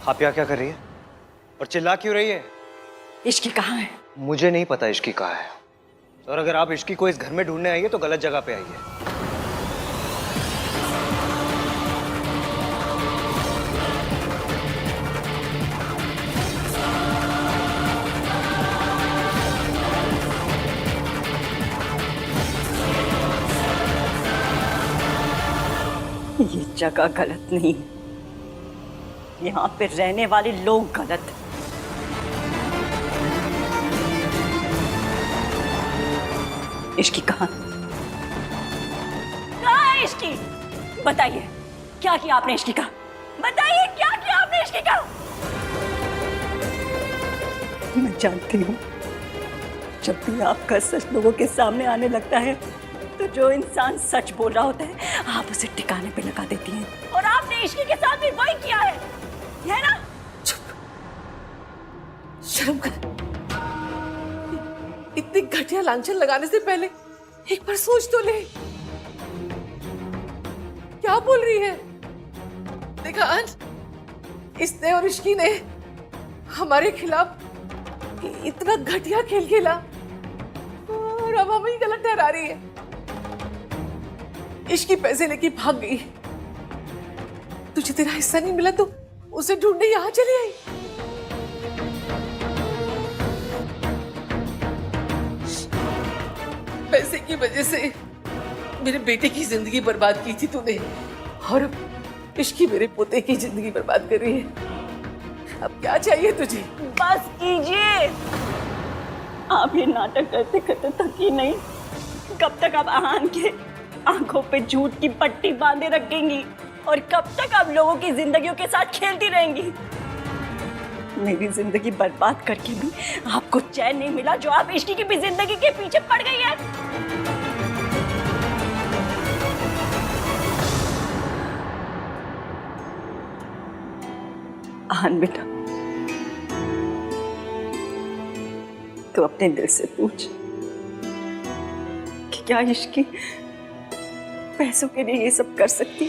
आप यहाँ क्या कर रही है और चिल्ला क्यों रही है? इश्की कहाँ है? मुझे नहीं पता इश्की कहाँ है, और अगर आप इश्की को इस घर में ढूंढने आई है तो गलत जगह पे आई है। ये जगह गलत नहीं, यहाँ पे रहने वाले लोग गलत। इश्की कहाँ है? इश्की बताइए, क्या किया आपने इश्की का? बताइए क्या किया आपने इश्की का? मैं जानती हूँ, जब भी आपका सच लोगों के सामने आने लगता है तो जो इंसान सच बोल रहा होता है आप उसे ठिकाने पे लगा देती हैं, और आपने इश्की के साथ भी वही किया है ना? चुप, शर्म कर। इतनी घटिया लांछन लगाने से पहले एक बार सोच तो ले। क्या बोल रही है? देखा आज इसने और इश्की ने हमारे खिलाफ इतना घटिया खेल खेला और अब हमें गलत ठहरा रही है। इश्की पैसे लेके भाग गई, तुझे तेरा हिस्सा नहीं मिला तो उसे ढूंढने यहां चली आई। पैसे की वजह से मेरे बेटे की जिंदगी बर्बाद की थी तूने, और अब इश्की मेरे पोते की जिंदगी बर्बाद कर रही है। अब क्या चाहिए तुझे? बस कीजिए, आप ये नाटक करते करते थकी नहीं? कब तक आप आहान के आंखों पे झूठ की पट्टी बांधे रखेंगी, और कब तक आप लोगों की जिंदगियों के साथ खेलती रहेंगी? मेरी जिंदगी बर्बाद करके भी आपको चैन नहीं मिला, जो आप इश्की की भी जिंदगी के पीछे पड़ गई है। आहान बेटा, तो अपने दिल से पूछ कि क्या इश्की पैसों के लिए ये सब कर सकती?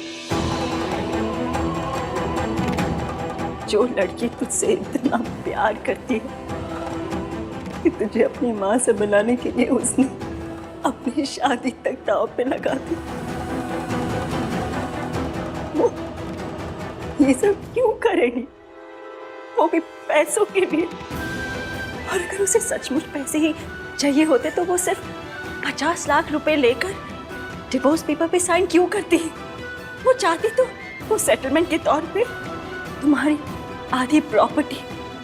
जो लड़की तुझसे इतना प्यार करती है कि तुझे अपनी माँ से मिलाने के लिए उसने अपनी शादी तक दांव पे लगा दी, वो ये सब क्यों करेगी? वो भी पैसों के लिए। और अगर उसे सचमुच पैसे ही चाहिए होते तो वो सिर्फ 50 लाख रुपए लेकर डिवोर्स पेपर पे साइन क्यों करती? वो चाहती तो वो सेटलमेंट के तौर पे तुम्हारी आधी प्रॉपर्टी,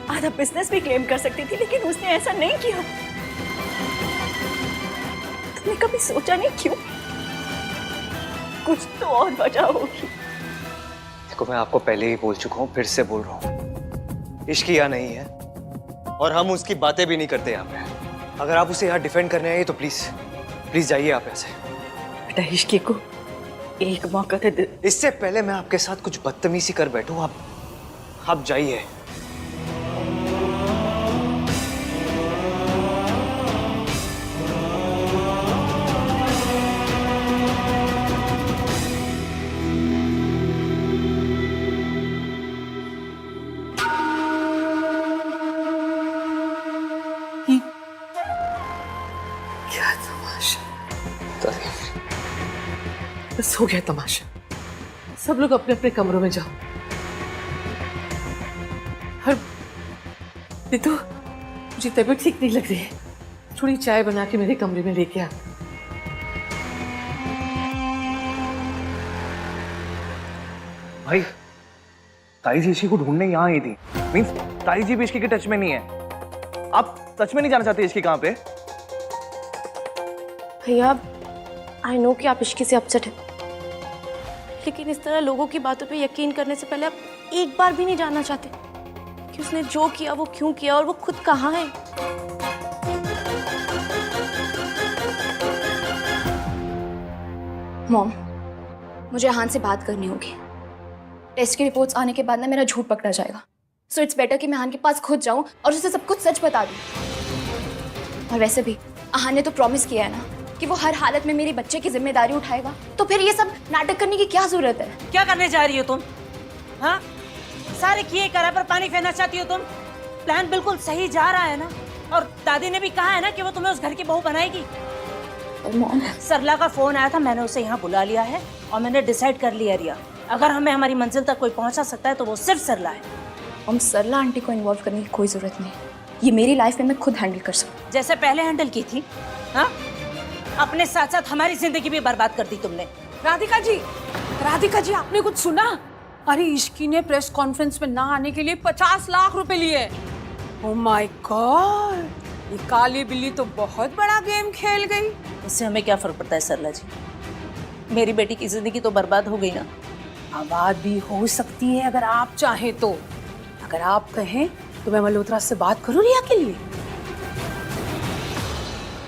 आधा बिजनेस भी क्लेम कर सकती थी, लेकिन उसने ऐसा नहीं किया। तुमने कभी सोचा नहीं क्यों? कुछ तो और वजह होगी। देखो, मैं आपको पहले ही बोल चुका हूँ, फिर से बोल रहा हूँ, इश्की यहाँ नहीं है और हम उसकी बातें भी नहीं करते यहाँ पे। अगर आप उसे यहाँ डिफेंड करने आए तो प्लीज प्लीज जाइए आप ऐसे। बेटा, इश्की को एक मौका दे। इससे पहले मैं आपके साथ कुछ बदतमीजी कर बैठूं, आप जाइए। क्या तमाशा! बस हो गया तमाशा। सब लोग अपने अपने कमरों में जाओ। और रितु, मुझे तबीयत ठीक नहीं लग रही है, थोड़ी चाय बना के मेरे कमरे में लेके आ। भाई, ताई जी इश्की को ढूंढने यहाँ आई थी। मींस ताई जी भी इश्की के टच में नहीं है। आप सच में नहीं जाना चाहते इश्की कहाँ पे? भैया, आई नो कि आप इश्की से अपसेट हैं, लेकिन इस तरह लोगों की बातों पे यकीन करने से पहले आप एक बार भी नहीं जानना चाहते कि उसने जो किया वो क्यों किया और वो खुद कहाँ है। मॉम, मुझे आहान से बात करनी होगी। टेस्ट की रिपोर्ट्स आने के बाद ना मेरा झूठ पकड़ा जाएगा, सो इट्स बेटर कि मैं आहान के पास खुद जाऊं और उसे सब कुछ सच बता दूं। और वैसे भी आहान ने तो प्रॉमिस किया है ना कि वो हर हालत में मेरी बच्चे की जिम्मेदारी उठाएगा, तो फिर ये सब नाटक करने की क्या जरूरत है? क्या करने जा रही हो तुम? हाँ, सारे किए करा पर पानी फेरना चाहती हो तुम? प्लान बिल्कुल सही जा रहा है ना, और दादी ने भी कहा है ना कि वो तुम्हें उस घर की बहू बनाएगी। सरला का फोन आया था, मैंने उसे यहाँ बुला लिया है और मैंने डिसाइड कर लिया रिया, अगर हमें हमारी मंजिल तक कोई पहुंचा सकता है तो वो सिर्फ सरला है। हम सरला आंटी को इन्वॉल्व करने की कोई जरूरत नहीं, ये मेरी लाइफ में मैं खुद हैंडल कर सकूं। जैसे पहले हैंडल की थी। हाँ, अपने साथ साथ हमारी जिंदगी भी बर्बाद कर दी तुमने। राधिका जी आपने कुछ सुना? अरे इश्की ने प्रेस कॉन्फ्रेंस में ना आने के लिए 50 लाख रुपए लिए। ओह माय गॉड, ये काली बिल्ली तो बहुत बड़ा गेम खेल गई। इससे हमें क्या फर्क पड़ता है सरला जी, मेरी बेटी की जिंदगी तो बर्बाद हो गई ना। आबाद भी हो सकती है अगर आप चाहें तो। अगर आप कहें तो मैं मल्होत्रा से बात करूं रिया के लिए।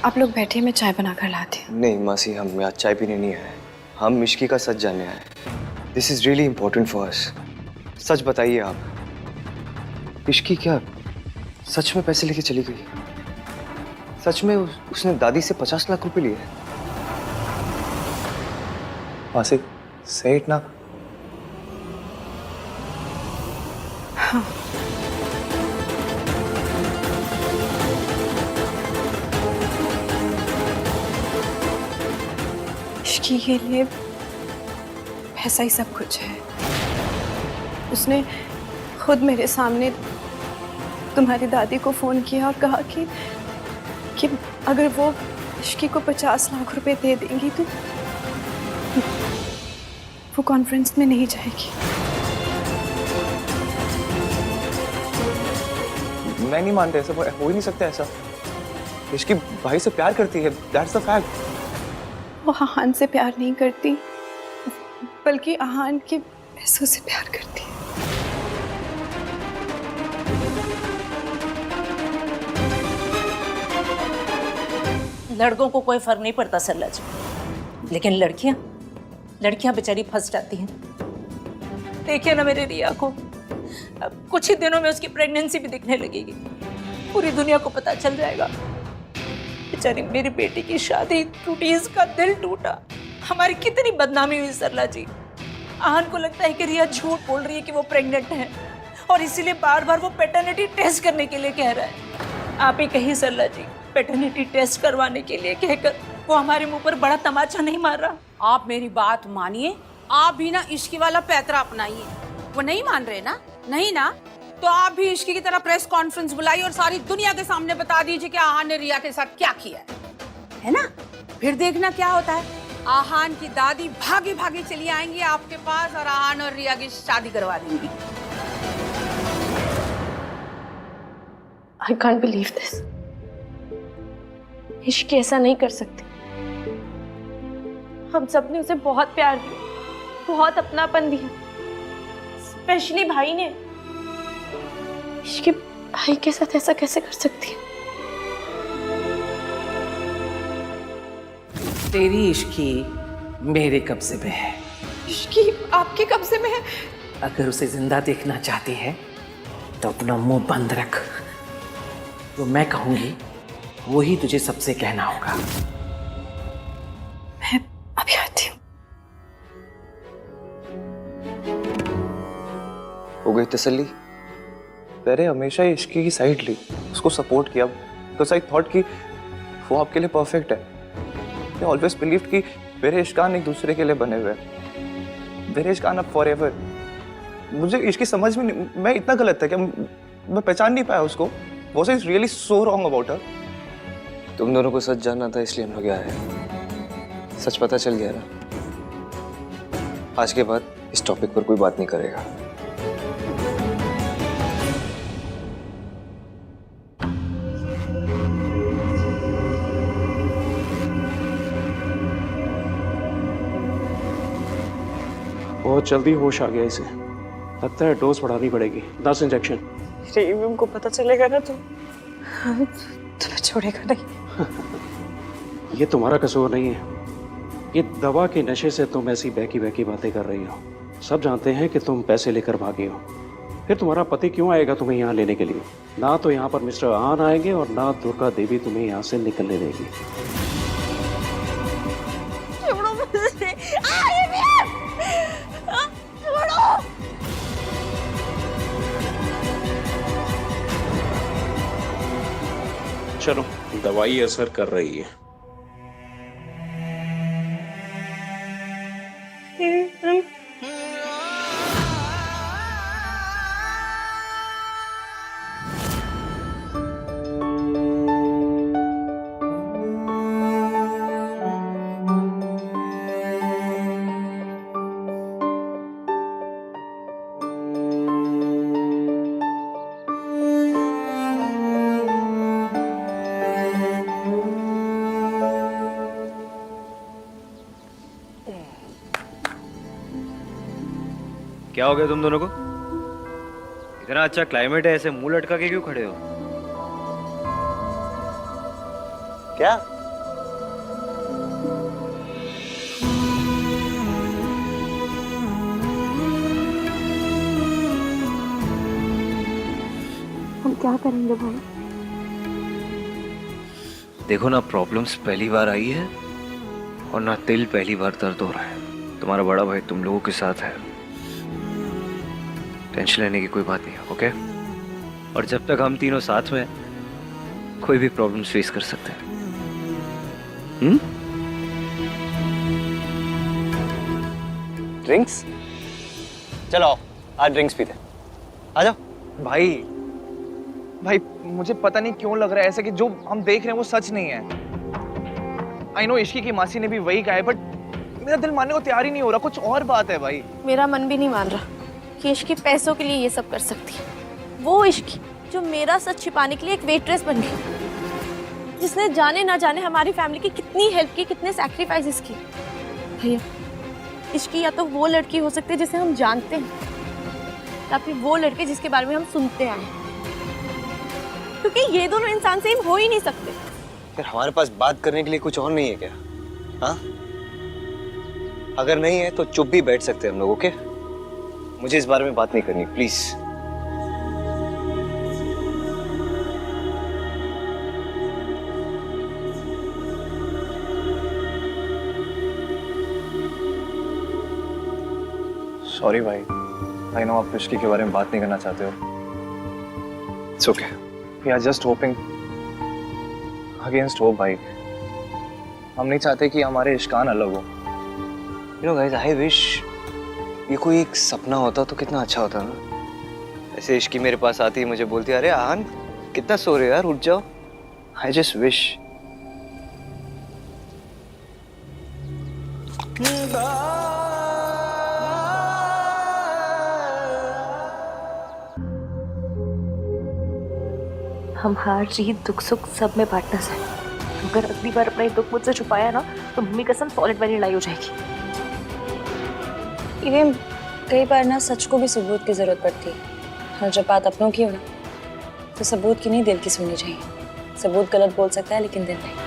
आप लोग बैठे, मैं चाय बना कर लाती हूँ। नहीं मासी, हम आज चाय पीने नहीं आए, हम इश्की का सच जानने आए। This is really important for us. सच बताइए आप, इश्की क्या सच में पैसे लेके चली गई? सच में उसने दादी से 50 लाख रुपए लिए? मासी say it ना। हाँ। इश्की के लिए पैसा ही सब कुछ है। उसने खुद मेरे सामने तुम्हारी दादी को फोन किया और कहा कि अगर वो इश्की को 50 लाख रुपए दे देंगी तो वो कॉन्फ्रेंस में नहीं जाएगी। मैं नहीं मानता, ऐसा हो ही नहीं सकता। ऐसा इश्की भाई से प्यार करती है, दैट्स द फैक्ट। वो आहान से प्यार नहीं करती, बल्कि आहान के पैसों से प्यार करती है। लड़कों को कोई फर्क नहीं पड़ता सरला जी, लेकिन लड़कियां बेचारी फंस जाती हैं। देखिए ना मेरे रिया को, अब कुछ ही दिनों में उसकी प्रेगनेंसी भी दिखने लगेगी, पूरी दुनिया को पता चल जाएगा। बेचारी मेरी बेटी की शादी टूटी, इसका दिल टूटा, हमारी कितनी बदनामी हुई सरला जी। आहन को लगता है कि रिया झूठ बोल रही है कि वो प्रेग्नेंट है, और इसीलिए बार बार वो पैटर्निटी टेस्ट करने के लिए कह रहा है। आप ही कहिए सरला जी, पैटर्निटी टेस्ट करवाने के लिए कहकर वो हमारे मुंह पर बड़ा तमाचा नहीं मार रहा? आप मेरी बात मानिए, आप भी ना इश्की वाला पैतरा अपनाइए। वो नहीं मान रहे ना? नहीं ना, तो आप भी इश्की की तरह प्रेस कॉन्फ्रेंस बुलाइए और सारी दुनिया के सामने बता दीजिए कि आहान ने रिया के साथ क्या किया है ना? फिर देखना क्या होता है। आहान की दादी भागी भागी चली आएंगी आपके पास और आहान और रिया की शादी करवा देंगी। I can't believe this. इश्क ऐसा नहीं कर सकती। हम सब ने उसे बहुत प्यार दिया, बहुत अपनापन दिया, स्पेशली भाई ने। इश्क भाई के साथ ऐसा कैसे कर सकती है? तेरी इश्की मेरे कब्जे में है। इश्की आपके कब्जे में है? अगर उसे जिंदा देखना चाहती है तो अपना मुंह बंद रख। जो मैं कहूंगी वही तुझे सबसे कहना होगा। मैं अभी आती हूँ। हो गई तसल्ली? मैंने हमेशा इश्की की साइड ली, उसको सपोर्ट किया, बिकॉज आई थॉट कि वो आपके लिए परफेक्ट है। आई ऑलवेज बिलीव्ड कि मेरे इश्कान एक दूसरे के लिए बने हुए हैं, मेरे इश्कान अब फॉर एवर। मुझे इसकी समझ में नहीं, मैं इतना गलत था कि मैं पहचान नहीं पाया उसको। Was I really so wrong about her? तुम दोनों को सच जानना था, इसलिए हम लोग आए। सच पता चल गया ना? आज के बाद इस टॉपिक पर कोई बात नहीं करेगा। बहुत जल्दी होश आ गया इसे, लगता है डोज बढ़ानी पड़ेगी। 10 इंजेक्शन। रेवम को पता चलेगा ना तो तुम्हें छोड़ेगा नहीं। ये तुम्हारा कसूर नहीं है, ये दवा के नशे से तुम ऐसी बहकी बहकी बातें कर रही हो। सब जानते हैं कि तुम पैसे लेकर भागे हो, फिर तुम्हारा पति क्यों आएगा तुम्हें यहाँ लेने के लिए? ना तो यहाँ पर मिस्टर आन आएंगे और ना दुर्गा देवी तुम्हें यहाँ से निकलने देगी। दवाई असर कर रही है। क्या हो गया तुम दोनों को? इतना अच्छा क्लाइमेट है, ऐसे मुंह लटका के क्यों खड़े हो? क्या? हम क्या करेंगे भाई? देखो ना, प्रॉब्लम्स पहली बार आई है और ना दिल पहली बार दर्द हो रहा है। तुम्हारा बड़ा भाई तुम लोगों के साथ है, टेंशन लेने की कोई बात नहीं है, ओके? और जब तक हम तीनों साथ में हैं, कोई भी प्रॉब्लम्स फेस कर सकते हैं। ड्रिंक्स? चलो आओ, आज ड्रिंक्स पीते हैं। आ जाओ। भाई भाई मुझे पता नहीं क्यों लग रहा है ऐसा कि जो हम देख रहे हैं वो सच नहीं है। आई नो इश्की की मासी ने भी वही कहा है, बट मेरा दिल मानने को तैयार ही नहीं हो रहा। कुछ और बात है भाई। मेरा मन भी नहीं मान रहा कि इश्की पैसों के लिए ये सब कर सकती है। वो इश्की जो मेरा सच छिपाने के लिए एक वेट्रेस बन गई, जिसने जाने ना जाने हमारी फैमिली की कितनी हेल्प की, कितने सैक्रिफाइसेस की। भैया, इश्की या तो वो लड़की हो सकती है जिसे हम जानते हैं, या फिर वो लड़के जिसके बारे में हम सुनते आए हैं, क्योंकि ये दोनों इंसान सेम हो ही नहीं सकते। फिर हमारे पास बात करने के लिए कुछ और नहीं है क्या? हाँ, अगर नहीं है तो चुप भी बैठ सकते हैं हम लोग, ओके? मुझे इस बारे में बात नहीं करनी, प्लीज। सॉरी भाई, आई नो आप इश्की के बारे में बात नहीं करना चाहते हो। It's okay, we are just hoping against hope भाई। हम नहीं चाहते कि हमारे इश्कान अलग हो। You know guys, I wish ये कोई एक सपना होता तो कितना अच्छा होता ना। ऐसे इश्की मेरे पास आती, मुझे बोलती, अरे आन कितना सो रहे हो यार, उठ जाओ। I just wish. हम हार जीत दुख सुख सब में पार्टनर्स हैं। अगर अगली बार अपना ये दुख मुझसे छुपाया ना तो मम्मी कसम सॉलिड वाली लड़ाई हो जाएगी। इवन कई बार ना सच को भी सबूत की जरूरत पड़ती है, और जब बात अपनों की हो ना तो सबूत की नहीं दिल की सुननी चाहिए। सबूत गलत बोल सकता है लेकिन दिल नहीं।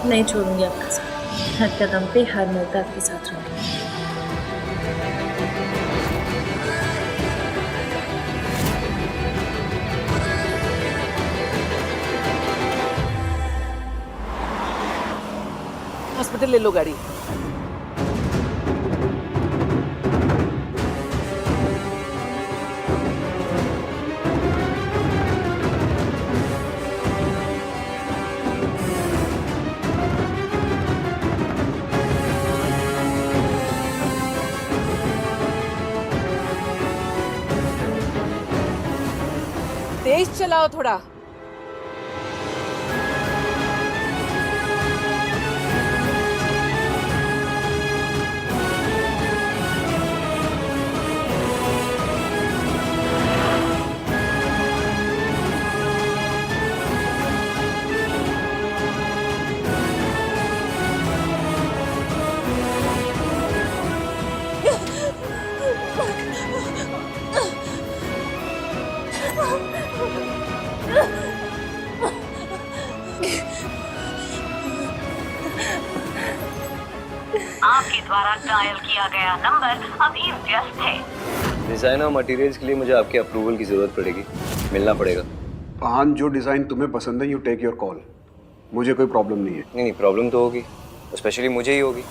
नहीं छोड़ूंगी आपका साथ, हर कदम पे हर मोड़ पे आपके साथ रहूंगी। हॉस्पिटल ले लो गाड़ी। तेज चलाओ थोड़ा। आपके द्वारा डायल किया गया नंबर अभी व्यस्त है। डिजाइनर मटेरियल्स के लिए मुझे आपके अप्रूवल की जरूरत पड़ेगी, मिलना पड़ेगा। आहान, जो डिज़ाइन तुम्हें पसंद है, यू टेक योर कॉल। मुझे कोई प्रॉब्लम नहीं है। नहीं, प्रॉब्लम तो होगी, स्पेशली मुझे ही होगी।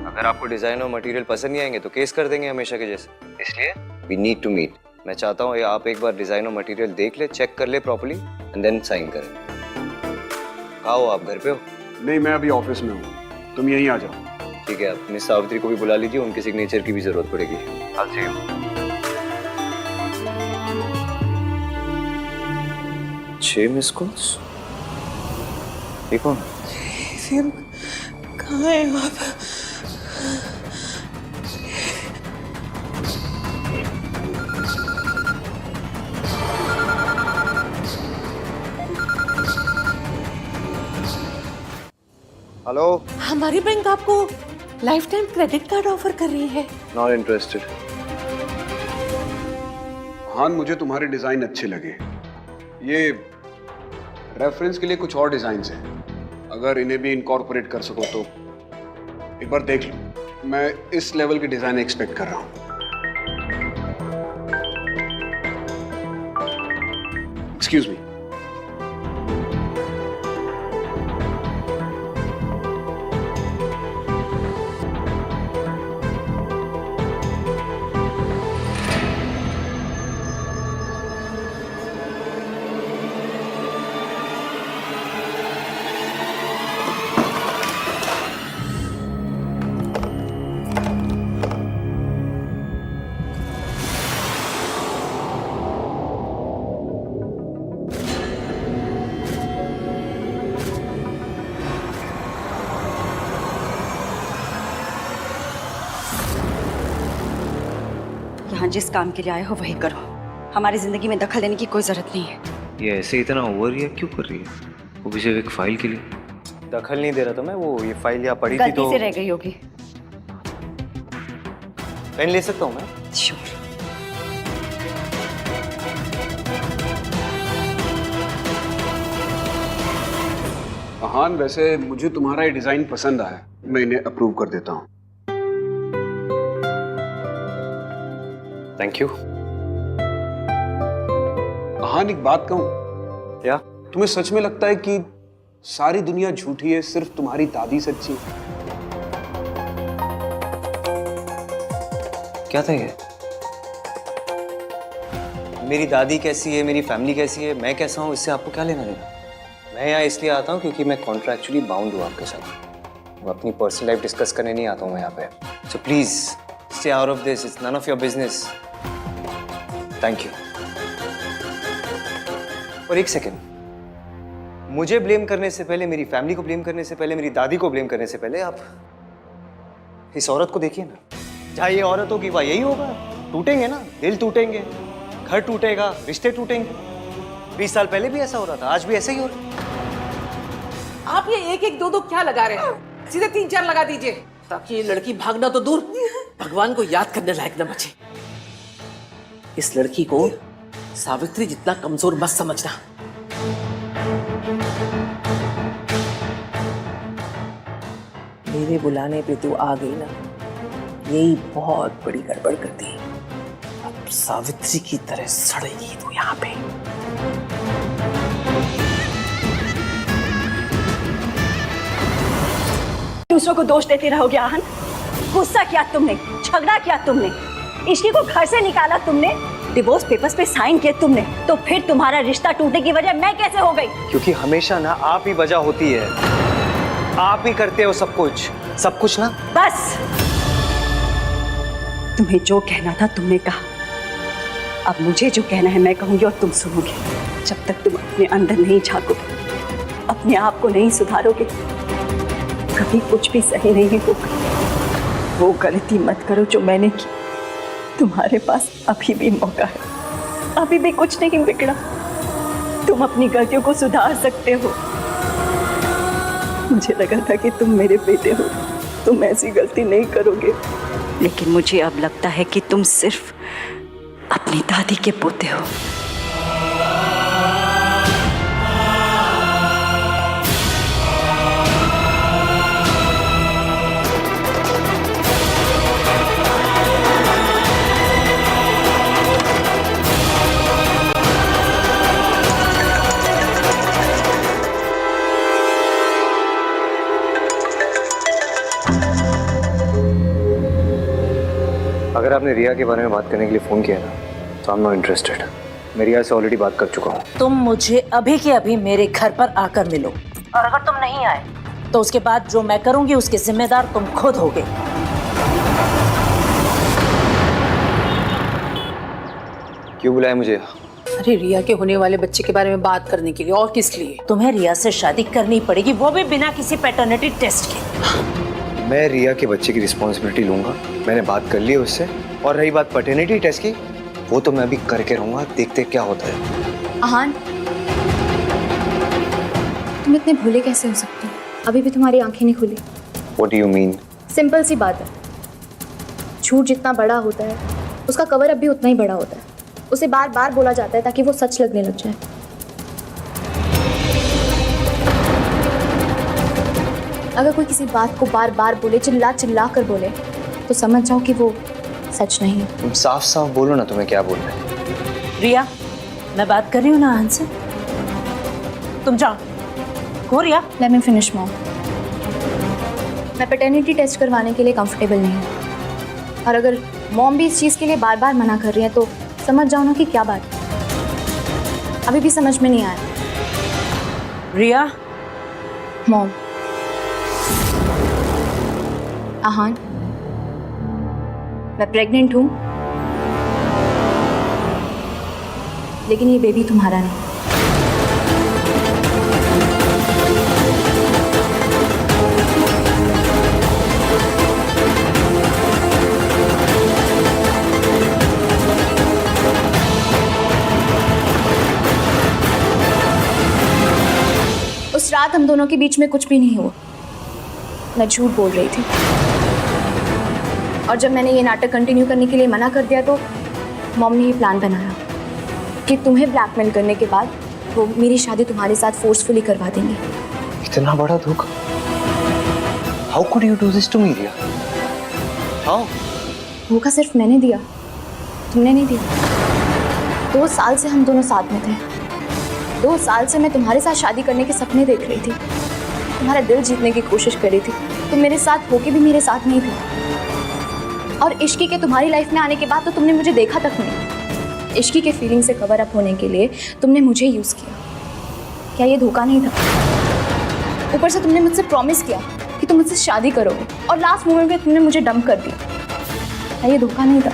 अगर आपको डिजाइन और मटेरियल पसंद नहीं आएंगे तो केस कर देंगे हमेशा के जैसे। इसलिए वी नीड टू मीट। मैं चाहता हूँ आप एक बार डिजाइन और मटेरियल देख ले, चेक कर ले प्रॉपर्ली एंड देन साइन करें। कहाँ हो आप, घर पे हो? नहीं, मैं अभी ऑफिस में हूँ, तुम यहीं आ जाओ। ठीक है, आप मिस सावित्री को भी बुला लीजिए, उनके सिग्नेचर की भी जरूरत पड़ेगी। I'll see you. 6 miss calls? ये कौन? कहाँ है आप? हेलो। हमारी बैंक आपको life time credit card offer कर रही है। Not interested. आहान, मुझे तुम्हारे डिज़ाइन अच्छे लगे। ये रेफरेंस के लिए कुछ और डिज़ाइंस हैं, अगर इन्हें भी इनकॉर्पोरेट कर सको तो एक बार देख लो। मैं इस लेवल की डिज़ाइन एक्सपेक्ट कर रहा हूँ। Excuse me. यहाँ जिस काम के लिए आए हो वही करो, हमारी जिंदगी में दखल देने की कोई जरूरत नहीं है। ये ऐसे इतना ओवर रिएक्ट क्यों कर रही है? वो भी सिर्फ एक फाइल के लिए। दखल नहीं दे रहा था मैं, वो ये फाइल यहाँ पड़ी थी गलती तो से रह गई होगी। पेन ले सकता हूँ मैं? श्योर। आहान, वैसे मुझे तुम्हारा ये डिज़ाइन पसंद आया, मैं इन्हें अप्रूव कर देता हूँ। Thank you. आहान, एक बात कहूँ? क्या? तुम्हें सच में लगता है कि सारी दुनिया झूठी है, सिर्फ तुम्हारी दादी सच्ची है? क्या था ये? मेरी दादी कैसी है, मेरी फैमिली कैसी है, मैं कैसा हूँ, इससे आपको क्या लेना देना? मैं यहाँ इसलिए आता हूँ क्योंकि मैं कॉन्ट्रैक्चुअली बाउंड हूँ आपके साथ। मैं अपनी पर्सनल लाइफ डिस्कस करने नहीं आता हूँ मैं यहाँ पे। So please stay out of this, it's none of your business. Thank you. और एक सेकेंड, मुझे ब्लेम करने से पहले, मेरी फैमिली को ब्लेम करने से पहले, मेरी दादी को ब्लेम करने से पहले आप इस औरत को देखिए ना। जहाँ ये औरत होगी वहाँ यही होगा। टूटेंगे ना, दिल टूटेंगे, घर टूटेगा, रिश्ते टूटेंगे। 20 साल पहले भी ऐसा हो रहा था, आज भी ऐसा ही हो रहा है। आप ये 1-1, 2-2 क्या लगा रहे हैं? सीधे 3-4 लगा दीजिए, ताकि ये लड़की भागना तो दूर, भगवान को याद करने लायक न बचे। इस लड़की को सावित्री जितना कमजोर मत समझना। मेरे बुलाने पे तू आ गई ना, यही बहुत बड़ी गड़बड़ कर दी। अब सावित्री की तरह सड़ेगी तू यहाँ पे। दूसरों को दोष देते रहोगे आहान? गुस्सा किया तुमने, झगड़ा किया तुमने, इश्की को घर से निकाला तुमने, डिवोर्स पेपर्स पे साइन किए तुमने, तो फिर तुम्हारा रिश्ता टूटने की वजह मैं कैसे हो गई? क्योंकि हमेशा ना आप ही वजह होती है, आप ही करते हो सब कुछ ना। बस, तुम्हें जो कहना था तुमने कहा, अब मुझे जो कहना है मैं कहूंगी और तुम सुनोगे। जब तक तुम अपने अंदर नहीं झांकोगे, अपने आप को नहीं सुधारोगे, कभी कुछ भी सही नहीं होगा। वो गलती मत करो जो मैंने की। तुम्हारे पास अभी भी मौका है, अभी भी कुछ नहीं बिगड़ा, तुम अपनी गलतियों को सुधार सकते हो। मुझे लगा था कि तुम मेरे बेटे हो, तुम ऐसी गलती नहीं करोगे, लेकिन मुझे अब लगता है कि तुम सिर्फ अपनी दादी के पोते हो। अगर आपने रिया के बारे में बात करने के लिए फ़ोन किया ना तो आई एम नॉट इंटरेस्टेड। मैं रिया से ऑलरेडी बात कर चुका हूँ। तुम मुझे अभी के अभी मेरे घर पर आकर मिलो, और अगर तुम नहीं आए तो उसके बाद जो मैं करूंगी उसके जिम्मेदार तुम खुद होगे। क्यों बुलाया मुझे? अरे रिया के होने वाले बच्चे के बारे में बात करने के लिए, और किस लिए? तुम्हें रिया से शादी करनी पड़ेगी, वो भी बिना किसी पैटर्निटी टेस्ट के। मैं रिया के बच्चे की रिस्पॉन्सिबिलिटी लूंगा। मैंने बात कर ली है उससे। और रही बात पैटर्निटी टेस्ट की, वो तो मैं अभी करके रहूंगा, देखते क्या होता है। आहान, तुम इतने भोले कैसे हो सकते हो? अभी भी तुम्हारी आंखें नहीं खुली। What do you mean? Simple सी बात है, झूठ जितना बड़ा होता है उसका कवर अप भी उतना ही बड़ा होता है। उसे बार बार बोला जाता है ताकि वो सच लगने लग जाए। अगर कोई किसी बात को बार बार बोले, चिल्ला चिल्ला कर बोले, तो समझ जाओ कि वो सच नहीं है। तुम साफ साफ बोलो ना, तुम्हें क्या बोलना है। रिया, मैं बात कर रही हूँ ना आहान से, तुम जाओ। हो रिया, लेट मी फिनिश मॉम। मैं पैटर्निटी टेस्ट करवाने के लिए कंफर्टेबल नहीं हूँ, और अगर मॉम भी इस चीज़ के लिए बार बार मना कर रही है तो समझ जाओ ना कि क्या बात है। अभी भी समझ में नहीं आया। रिया, मॉम, आहान, मैं प्रेग्नेंट हूँ, लेकिन ये बेबी तुम्हारा नहीं। उस रात हम दोनों के बीच में कुछ भी नहीं हुआ। मैं झूठ बोल रही थी, और जब मैंने ये नाटक कंटिन्यू करने के लिए मना कर दिया तो मॉम ने ये प्लान बनाया कि तुम्हें ब्लैकमेल करने के बाद वो मेरी शादी तुम्हारे साथ फोर्सफुली करवा देंगे। इतना बड़ा धोखा? How could you do this to me, Riya? How? धोखा सिर्फ मैंने दिया, तुमने नहीं दिया। 2 साल से हम दोनों साथ में थे। 2 साल से मैं तुम्हारे साथ शादी करने के सपने देख रही थी, तुम्हारा दिल जीतने की कोशिश कर रही थी। तुम मेरे साथ होके भी मेरे साथ नहीं थे, और इश्की के तुम्हारी लाइफ में आने के बाद तो तुमने मुझे देखा तक नहीं। इश्की के फीलिंग से कवर अप होने के लिए तुमने मुझे यूज़ किया। क्या ये धोखा नहीं था? ऊपर से तुमने मुझसे प्रॉमिस किया कि तुम मुझसे शादी करोगे, और लास्ट मोमेंट में तुमने मुझे डंप कर दिया। क्या ये धोखा नहीं था?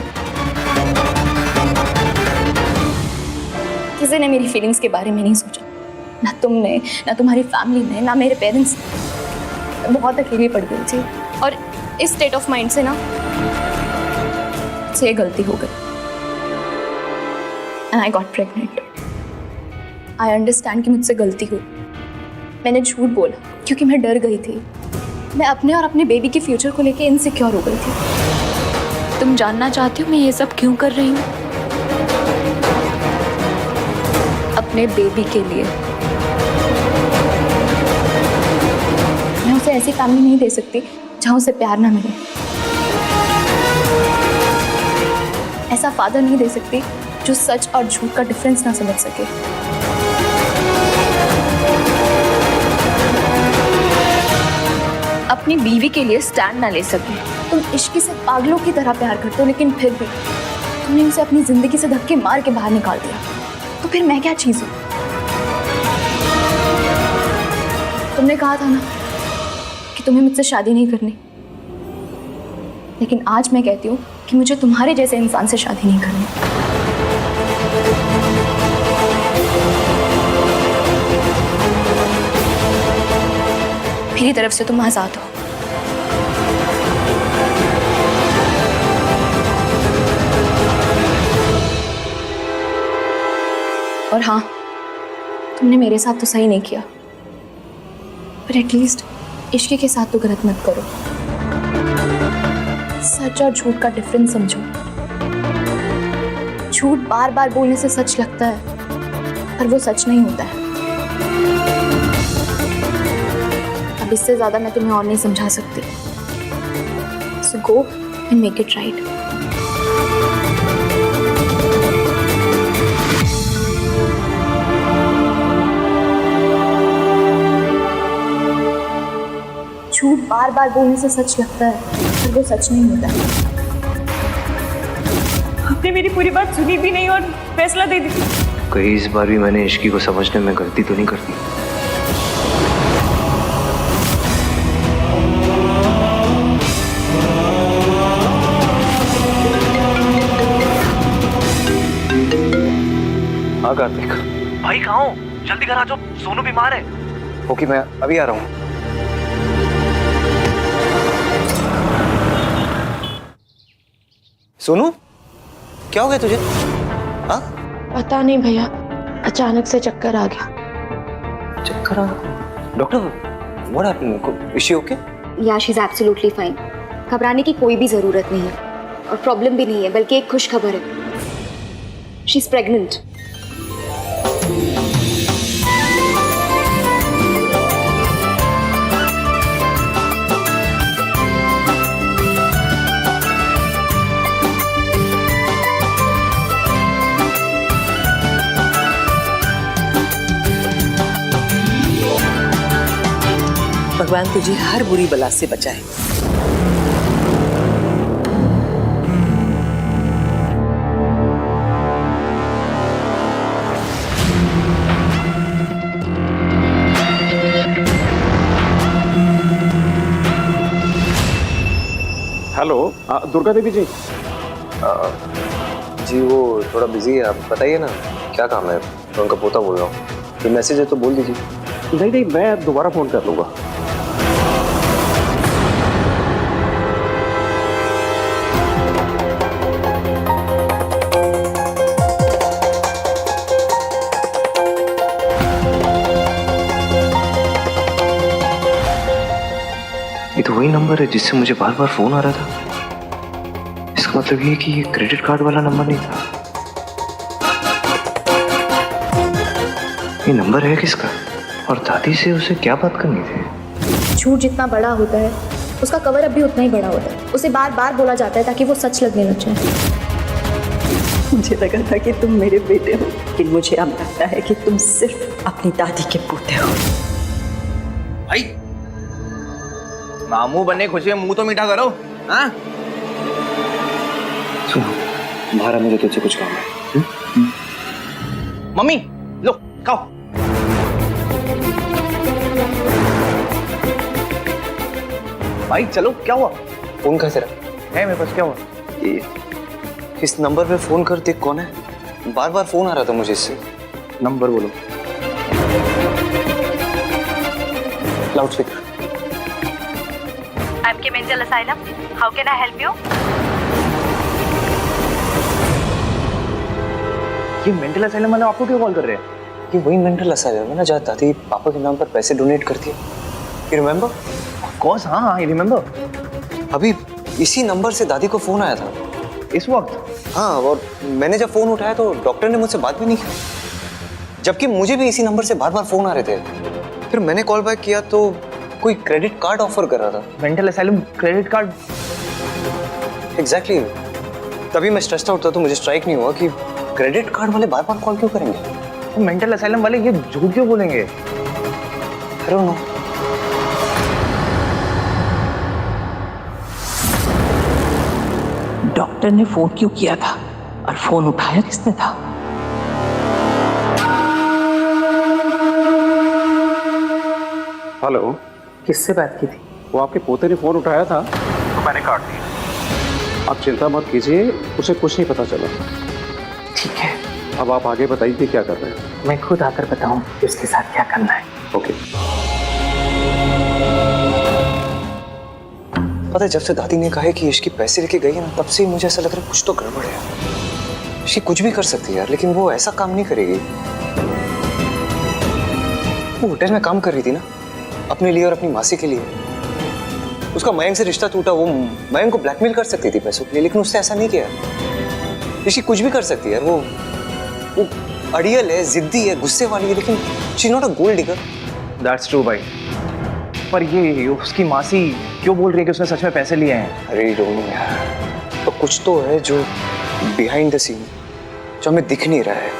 किसी ने मेरी फीलिंग्स के बारे में नहीं सोचा, ना तुमने, ना तुम्हारी फैमिली ने, ना मेरे पेरेंट्स ने। बहुत अकेली पड़ गई थी, और इस स्टेट ऑफ माइंड से ना से गलती हो गई, and I got pregnant. I understand कि मुझसे गलती हुई। मैंने झूठ बोला क्योंकि मैं डर गई थी। मैं अपने और अपने बेबी के फ्यूचर को लेके इनसिक्योर हो गई थी। तुम जानना चाहती हो मैं ये सब क्यों कर रही हूँ? अपने बेबी के लिए। मैं उसे ऐसी फैमिली नहीं दे सकती जहाँ उसे प्यार ना मिले। ऐसा फादर नहीं दे सकती जो सच और झूठ का डिफरेंस ना समझ सके। अपनी बीवी के लिए स्टैंड ना ले सके। तुम इश्क से पागलों की तरह प्यार करते हो, लेकिन फिर भी तुमने उसे अपनी जिंदगी से धक्के मार के बाहर निकाल दिया। तो फिर मैं क्या चीज हूँ? तुमने कहा था ना कि तुम्हें मुझसे शादी नहीं करनी, लेकिन आज मैं कहती हूँ कि मुझे तुम्हारे जैसे इंसान से शादी नहीं करनी। मेरी तरफ से तुम आजाद हो। और हाँ, तुमने मेरे साथ तो सही नहीं किया, पर एटलीस्ट इश्क के साथ तो गलत मत करो। सच और झूठ का डिफरेंस समझो। झूठ बार बार बोलने से सच लगता है, पर वो सच नहीं होता है। अब इससे ज्यादा मैं तुम्हें और नहीं समझा सकती। So go and make it right. झूठ बार बार बोलने से सच लगता है, पर वो सच नहीं होता है। आपने मेरी पूरी बात सुनी भी नहीं और फैसला दे दी। कहीं इस बार भी मैंने इश्की को समझने में गलती तो नहीं कर दी? हाँ कार्तिक भाई कहाँ हो? जल्दी घर आ जाओ, सोनू बीमार है। ओके, मैं अभी आ रहा हूँ। सोनू, क्या हो गया तुझे? हाँ? पता नहीं भैया, अचानक से चक्कर आ गया। चक्कर आ? Doctor, what happened? Is she okay? या शी इज एब्सोल्युटली फाइन। घबराने की कोई भी जरूरत नहीं है और प्रॉब्लम भी नहीं है, बल्कि एक खुश खबर है। She is pregnant. भगवान तुझे हर बुरी बला से बचाए। हेलो, दुर्गा देवी जी। जी वो थोड़ा बिजी है, आप बताइए ना क्या काम है? मैं उनका पोता बोल रहा हूँ। कोई मैसेज है तो बोल दीजिए। नहीं नहीं, मैं दोबारा फोन कर लूंगा। ये तो वही नंबर है जिससे मुझे बार बार फोन आ रहा था। इसका मतलब ये कि ये क्रेडिट कार्ड वाला नंबर नहीं था। ये नंबर है किसका? और दादी से उसे क्या बात करनी थी? झूठ जितना बड़ा होता है उसका कवर अप भी उतना ही बड़ा होता है। उसे बार बार बोला जाता है ताकि वो सच लगने लग जाए। मुझे लगा था कि तुम मेरे बेटे हो, लेकिन मुझे अब लगता है कि तुम सिर्फ अपनी दादी के पोते हो। भाई मामू बनने खुशी है, मुंह तो मीठा करो। हाँ सुनो, तुम्हारा मुझे तुझसे कुछ काम है। मम्मी लो खाओ। भाई चलो, क्या हुआ? फोन कैसे रहा है मेरे पास, क्या हुआ? इस नंबर पे फोन कर, देख कौन है। बार बार फोन आ रहा था मुझे इससे। नंबर बोलो। Loud speaker. आपके mental asylum, how can I help you? ये मेंटल असाइलम वाले आपको क्यों कॉल कर रहे हैं? ये वही मेंटल असाइलम है ना जहाँ दादी पापा के नाम पर पैसे डोनेट करती है। You remember? ऑफ कोर्स, हाँ हाँ, आई रिमेम्बर। अभी इसी नंबर से दादी को फोन आया था इस वक्त? हाँ, और मैंने जब फोन उठाया तो डॉक्टर ने मुझसे बात भी नहीं की, जबकि मुझे भी इसी नंबर से बार बार फोन आ रहे थे। फिर मैंने कॉल बैक किया तो कोई क्रेडिट कार्ड ऑफर कर रहा था। Mental asylum credit card? Exactly. तभी मैं स्ट्रेस्ड आउट था तो मुझे स्ट्राइक नहीं हुआ कि क्रेडिट कार्ड वाले बार बार कॉल क्यों करेंगे। तो मेंटल असाइलम वाले ये झूठ क्यों बोलेंगे? I don't know। डॉक्टर ने फोन क्यों किया था और फोन उठाया किसने था? हेलो, किससे बात की थी? वो आपके पोते ने फोन उठाया था तो मैंने काट दिया। आप चिंता मत कीजिए, उसे कुछ नहीं पता चला। ठीक है, अब आप आगे बताइए क्या कर रहे हैं। मैं खुद आकर बताऊं कि उसके साथ क्या करना है। ओके। पता है, जब से दादी ने कहा है कि इसकी पैसे लेके गई है ना, तब से ही मुझे ऐसा लग रहा है कुछ तो गड़बड़ है। इसकी कुछ भी कर सकती है यार, लेकिन वो ऐसा काम नहीं करेगी। वो होटल में काम कर रही थी ना, अपने लिए और अपनी मासी के लिए। उसका मयंक से रिश्ता टूटा, वो मयंक को ब्लैकमेल कर सकती थी पैसों के लिए, लेकिन उसने ऐसा नहीं किया। ऋषि कुछ भी कर सकती है यार। वो अड़ियल है, जिद्दी है, गुस्से वाली है, लेकिन she not a gold digger. That's true भाई, पर ये उसकी मासी क्यों बोल रही है कि उसने सच में पैसे लिए हैं? अरे डोंट नो यार, तो कुछ तो है जो बिहाइंड द सीन, जो हमें दिख नहीं रहा है,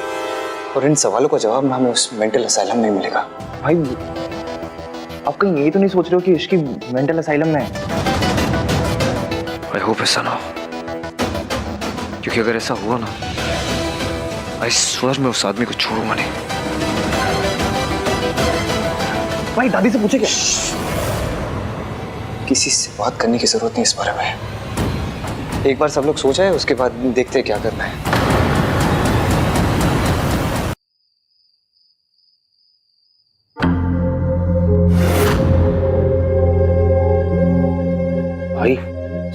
और इन सवालों का जवाब ना हमें उस मेंटल असाइलम में मिलेगा। भाई आप कहीं यही तो नहीं सोच रहे हो कि इसकी मेंटल असाइलम में है? आई होप ऐसा ना हो, क्योंकि अगर ऐसा हुआ ना, आई स्वेयर मैं उस आदमी को छोड़ूंगा नहीं। भाई दादी से पूछे क्या? किसी से बात करने की जरूरत नहीं इस बारे में। एक बार सब लोग सो जाए, उसके बाद देखते हैं क्या करना है। भाई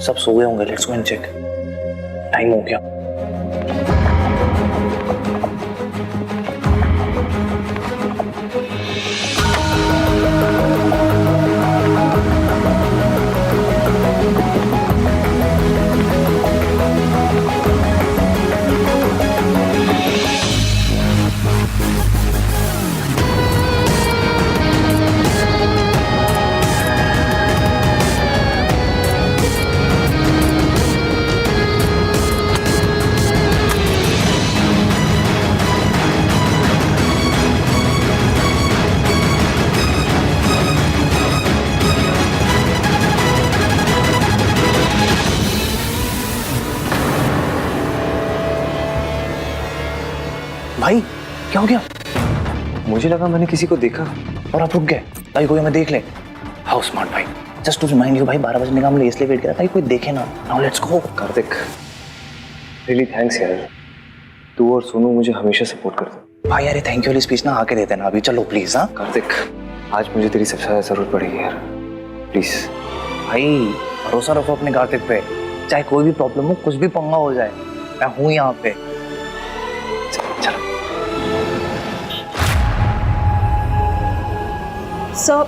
सब सो गए होंगे, let's go and check. Time हो गया। भाई क्या हो गया? मुझे लगा मैंने किसी को देखा। और आप रुक गए ताकि कोई हमें देख ले। हाउ स्मार्ट भाई। जस्ट टू रिमाइंड यू भाई, 12 बजने का हमने इसलिए वेट किया ताकि कोई देखे ना। Now let's go. Kartik, really thanks यार, तू और सोनू मुझे हमेशा सपोर्ट करते। भाई यार थैंक यू वाली स्पीच ना आके देते ना अभी। चलो प्लीज। हाँ कार्तिक, आज मुझे तेरी सबसे ज्यादा जरूरत पड़ेगी यार, प्लीज। भाई भरोसा रखो अपने कार्तिक पे, चाहे कोई भी प्रॉब्लम हो, कुछ भी पंगा हो जाए, मैं हूँ यहाँ पे। चलो सर,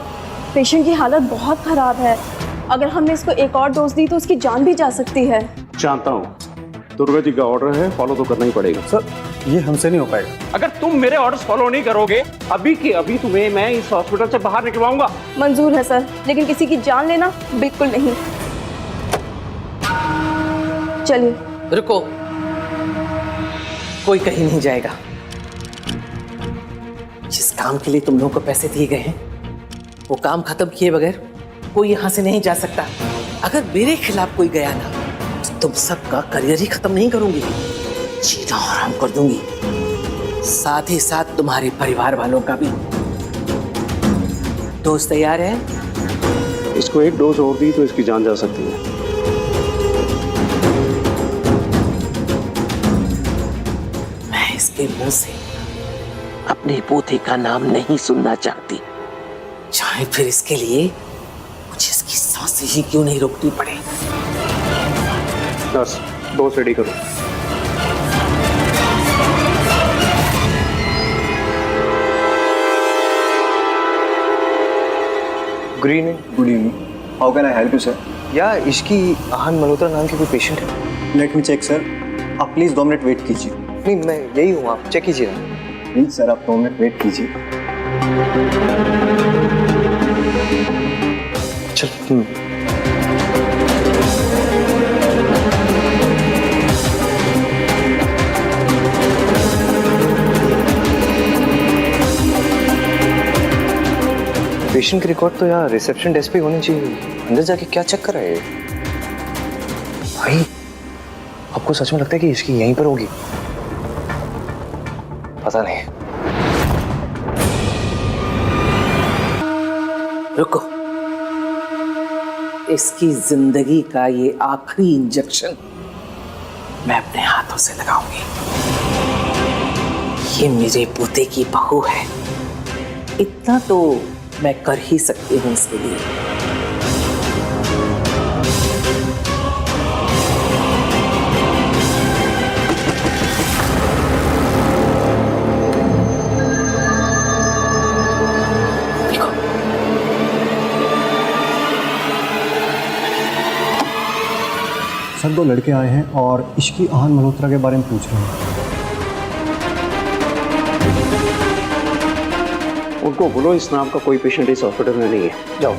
पेशेंट की हालत बहुत ख़राब है। अगर हमने इसको एक और डोज दी तो उसकी जान भी जा सकती है। जानता हूँ, दुर्गा जी का ऑर्डर है, फॉलो तो करना ही पड़ेगा। सर ये हमसे नहीं हो पाएगा। अगर तुम मेरे ऑर्डर्स फॉलो नहीं करोगे, अभी के अभी तुम्हें मैं इस हॉस्पिटल से बाहर निकलवाऊंगा। मंजूर है सर, लेकिन किसी की जान लेना बिल्कुल नहीं। चलिए। रुको, कोई कहीं नहीं जाएगा। जिस काम के लिए तुम लोगों को पैसे दिए गए हैं, वो काम खत्म किए बगैर कोई यहां से नहीं जा सकता। अगर मेरे खिलाफ कोई गया ना, तो तुम सबका करियर ही खत्म नहीं करूंगी, जीना हराम कर दूंगी, साथ ही साथ तुम्हारे परिवार वालों का भी। दोस्त तैयार है? इसको एक डोज और दी तो इसकी जान जा सकती है। मैं इसके मुंह से अपने पोते का नाम नहीं सुनना चाहती, चाहे फिर इसके लिए मुझे इसकी सांसें ही क्यों नहीं रोकनी पड़े। नर्स, डोज रेडी करो। Good evening. Good evening, how can I help you sir? या इसकी आहन मल्होत्रा नाम की कोई पेशेंट है? लेट मी चेक सर, आप प्लीज़ 2 मिनट वेट कीजिए। नहीं, मैं यही हूँ, आप चेक कीजिए ना। प्लीज़ सर आप 2 मिनट वेट कीजिए। चल। पेशेंट की रिकॉर्ड तो यार रिसेप्शन डेस्क पे होनी चाहिए। अंदर जाके क्या चेक कर रहा है भाई? आपको सच में लगता है कि इसकी यहीं पर होगी? पता नहीं। रुको, इसकी जिंदगी का ये आखिरी इंजेक्शन मैं अपने हाथों से लगाऊंगी। ये मेरे पोते की बहू है, इतना तो मैं कर ही सकती हूँ इसके लिए। सर 2 लड़के आए हैं और इसकी आहन मल्होत्रा के बारे में पूछ रहे हैं। उनको बोलो इस नाम का कोई पेशेंट इस हॉस्पिटल में नहीं है। जाओ।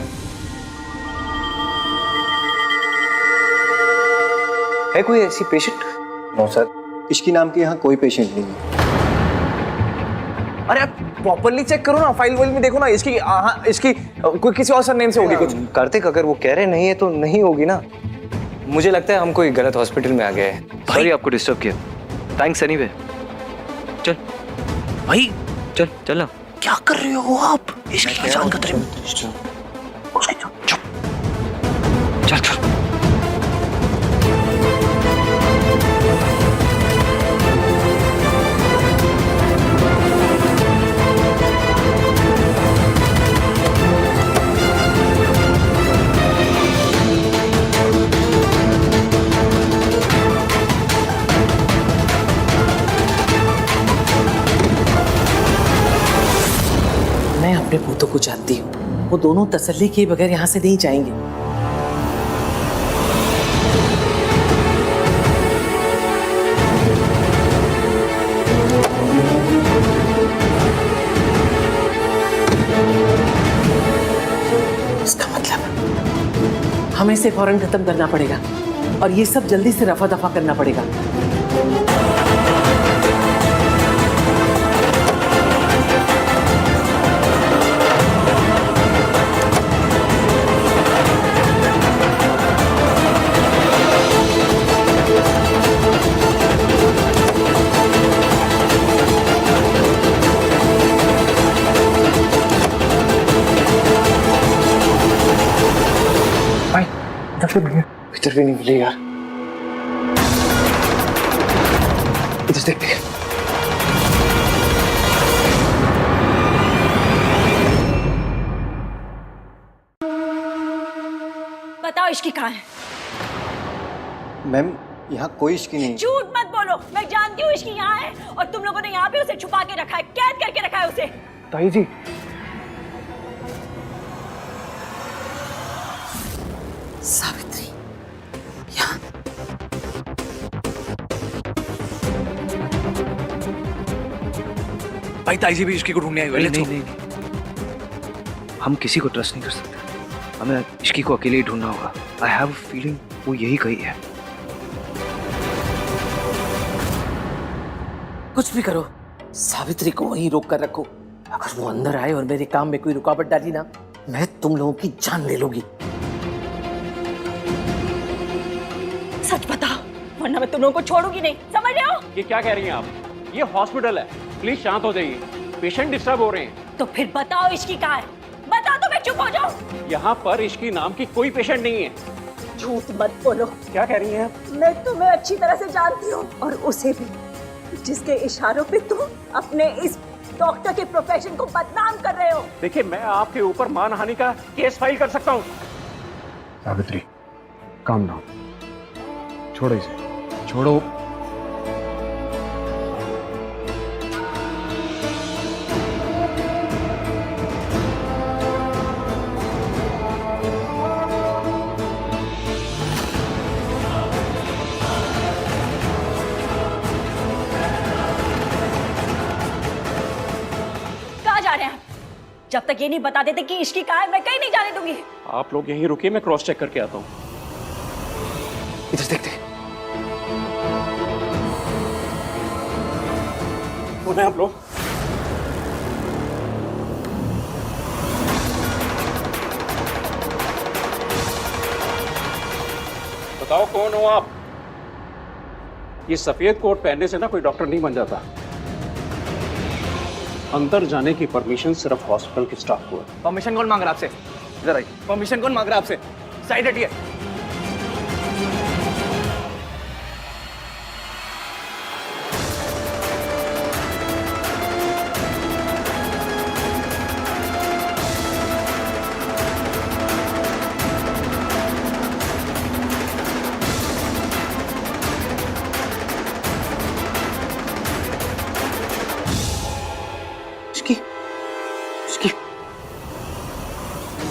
है कोई ऐसी पेशेंट? नो सर, इसकी नाम के यहाँ कोई पेशेंट नहीं है। अरे आप प्रॉपरली चेक करो ना, फाइल वाइल में देखो ना। इसकी कोई किसी और सरनेम से होगी कुछ। कार्तिक, अगर वो कह रहे नहीं है तो नहीं होगी ना। मुझे लगता है हम कोई गलत हॉस्पिटल में आ गए हैं। सॉरी आपको डिस्टर्ब किया। Thanks anyway. चल भाई चल चल ना। क्या कर रहे हो आप? इसकी जान खतरे में। चल चल। मैं अपने भूतों को जानती हूँ, वो दोनों तसल्ली किए बगैर यहाँ से नहीं जाएंगे। इसका मतलब हमें इसे फौरन खत्म करना पड़ेगा और ये सब जल्दी से रफा दफा करना पड़ेगा। इधर भी नहीं मिले यार। इधर देखते हैं। बताओ इश्की कहाँ है? मैम यहाँ कोई इश्की नहीं। झूठ मत बोलो, मैं जानती हूँ इश्की यहाँ है और तुम लोगों ने यहाँ पे उसे छुपा के रखा है, कैद करके रखा है उसे। ताई जी, सावित्री यहाँ भाई ताई जी भी इसकी को ढूंढने आए हुए हैं। नहीं, हम किसी को ट्रस्ट नहीं कर सकते। हमें इसकी को अकेले ही ढूंढना होगा। आई हैव अ फीलिंग वो यही कही है। कुछ भी करो, सावित्री को वहीं रोक कर रखो। अगर वो अंदर आए और मेरे काम में कोई रुकावट डाली ना, मैं तुम लोगों की जान ले लूंगी। सच बताओ वरना मैं तुम लोगों को छोड़ूंगी नहीं, समझ रहे हो? ये क्या कह रही हैं आप? ये हॉस्पिटल है, प्लीज शांत हो जाइए। पेशेंट डिस्टर्ब हो रहे हैं। तो फिर बताओ इश्की कहाँ है? बता दो मैं चुप हो जाऊं। यहाँ पर इश्की नाम की कोई पेशेंट नहीं है। झूठ मत बोलो। क्या कह रही हैं? मैं तुम्हें अच्छी तरह से जानती हूँ और उसे भी, जिसके इशारों पे तुम अपने इस डॉक्टर के प्रोफेशन को बदनाम कर रहे हो। देखिए, मैं आपके ऊपर मानहानि का केस फाइल कर सकता हूँ। Savitri, calm down. छोड़ो इसे, छोड़ो। कहाँ जा रहे हैं आप? जब तक ये नहीं बता देते कि इश्की कहाँ है, मैं कहीं नहीं जाने दूंगी। आप लोग यहीं रुकिए, मैं क्रॉस चेक करके आता हूँ। इधर देखते हैं। कौन है आप लोग? बताओ कौन हो आप? ये सफेद कोट पहनने से ना कोई डॉक्टर नहीं बन जाता। अंदर जाने की परमिशन सिर्फ हॉस्पिटल के स्टाफ को है। परमिशन कौन मांग रहा है आपसे? इधर आइए। परमिशन कौन मांग रहा है आपसे? साइड हटिए।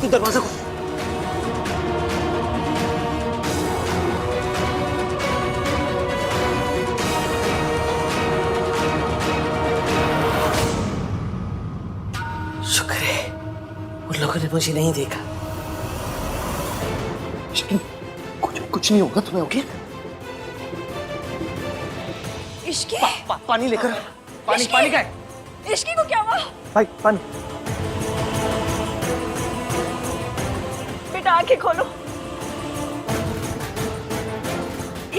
तू दरवाजा खोल। शुक्र है उन लोगों ने मुझे नहीं देखा। कुछ नहीं होगा तुम्हें, ओके? इश्की पानी लेकर। पानी का है। इश्की को क्या हुआ? भाई पानी। बेटा आंखें खोलो।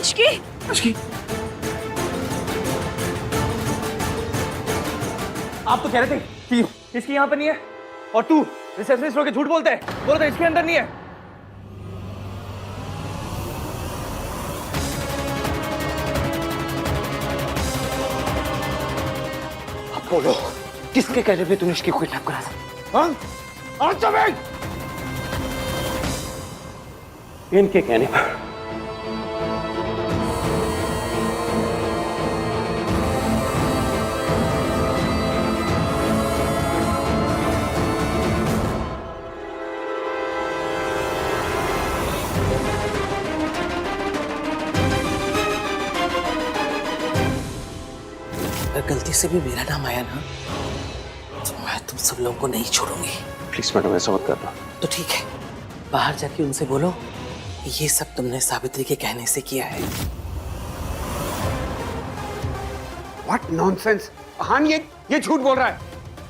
इश्की आप तो कह रहे थे कि इसकी यहाँ पर नहीं है, और तू रिसेप्शनिस्ट होकर झूठ बोलता है, बोला था इसके अंदर नहीं है। अब बोलो, किसके कहने पे तूने इसकी किडनैप करा था? हाँ? Answer me! इनके कहने पर। अगर गलती से भी मेरा नाम आया ना तो मैं तुम सब लोगों को नहीं छोड़ूंगी। प्लीज मैडम, ऐसा मत करना। तो ठीक है, बाहर जाके उनसे बोलो कि ये सब तुमने सावित्री के कहने से किया है। What nonsense! हान ये झूठ बोल रहा है।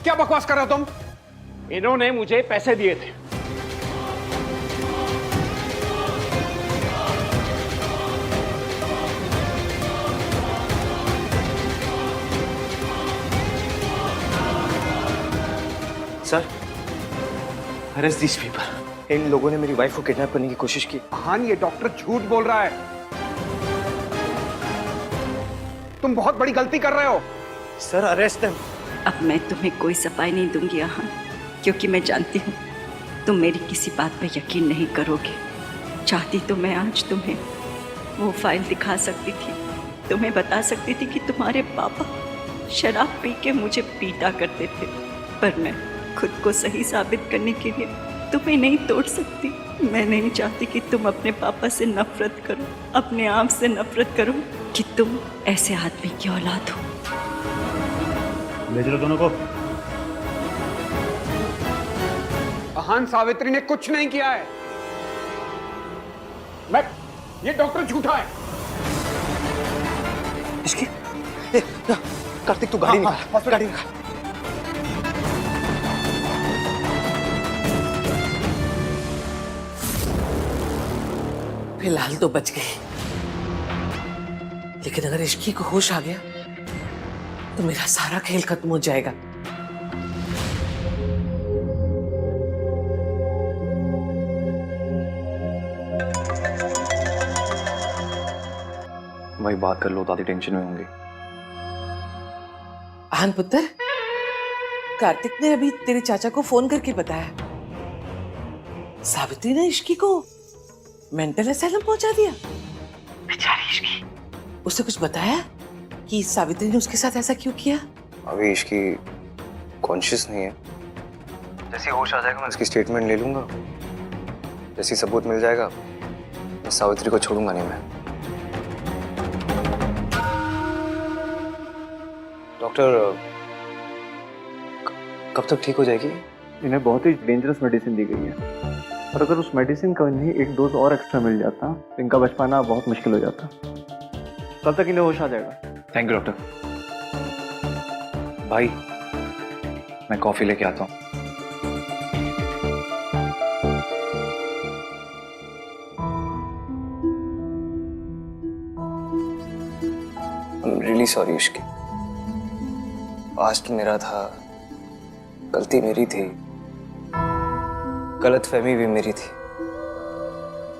क्या बकवास कर रहे हो तुम? इन्होंने मुझे पैसे दिए थे। Sir, arrest this people. इन लोगों ने मेरी वाइफ को किडनैप करने की कोशिश की। हान, ये डॉक्टर झूठ बोल रहा है। तुम बहुत बड़ी गलती कर रहे हो। Sir, arrest them. अब मैं तुम्हें कोई सफाई नहीं दूंगी यहाँ, क्योंकि मैं जानती हूँ तुम मेरी किसी बात पर यकीन नहीं करोगे। चाहती तो मैं आज तुम्हें वो फाइल दिखा सकती थी, तुम्हें बता सकती थी कि तुम्हारे पापा शराब पी के मुझे पीटा करते थे, पर मैं खुद को सही साबित करने के लिए तुम्हें नहीं तोड़ सकती। मैं नहीं चाहती कि तुम अपने पापा से नफरत करो, अपने आप से नफरत करो कि तुम ऐसे आदमी की औलाद हो। ले चलो दोनों को। हान, सावित्री ने कुछ नहीं किया है। ये डॉक्टर झूठा है। इसकी कार्तिक, तू गाड़ी निकाल, गाड़ी निकाल। फिलहाल तो बच गई, लेकिन अगर इश्की को होश आ गया तो मेरा सारा खेल खत्म हो जाएगा। भाई बात कर लो, दादी टेंशन में होंगी। आन पुत्र, कार्तिक ने अभी तेरे चाचा को फोन करके बताया सावित्री ने इश्की को मेंटल असाइलम पहुंचा दिया। बेचारी इश्की। उसे कुछ बताया कि सावित्री ने उसके साथ ऐसा क्यों किया? अभी इसकी कॉन्शियस नहीं है। जैसे होश आ जाएगा मैं उसकी स्टेटमेंट ले लूंगा। जैसे सबूत मिल जाएगा मैं सावित्री को छोड़ूंगा नहीं। मैं डॉक्टर, कब तक ठीक हो जाएगी? इन्हें बहुत ही डेंजरस मेडिसिन दी गई है, और अगर उस मेडिसिन का इन्हें एक डोज और एक्स्ट्रा मिल जाता तो इनका बच पाना बहुत मुश्किल हो जाता। कल तक इन्हें होश आ जाएगा। Thank you doctor. भाई, मैं कॉफी लेके आता हूँ। I'm really sorry Ishki. Past मेरा था, गलती मेरी थी, गलतफहमी भी मेरी थी,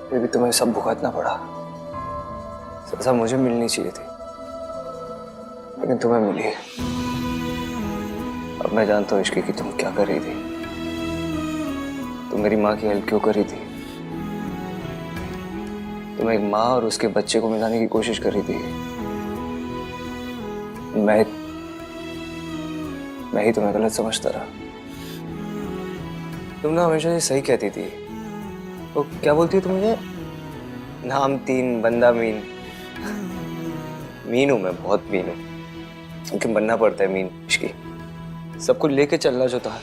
फिर भी तुम्हें सब भुगतना पड़ा। सजा मुझे मिलनी चाहिए थी, लेकिन तुम्हें मिली। अब मैं जानता हूँ इश्की कि तुम क्या कर रही थी। तुम मेरी माँ की हेल्प क्यों कर रही थी? तुम एक माँ और उसके बच्चे को मिलाने की कोशिश कर रही थी। मैं ही तुम्हें गलत समझता रहा। तुम ना हमेशा ये सही कहती थी। वो क्या बोलती तुम मुझे? नाम 3, बंदा मीन। मीन हूं मैं, बहुत मीन हूं, क्योंकि बनना पड़ता है मीन इश्की। सबको लेके चलना जो था,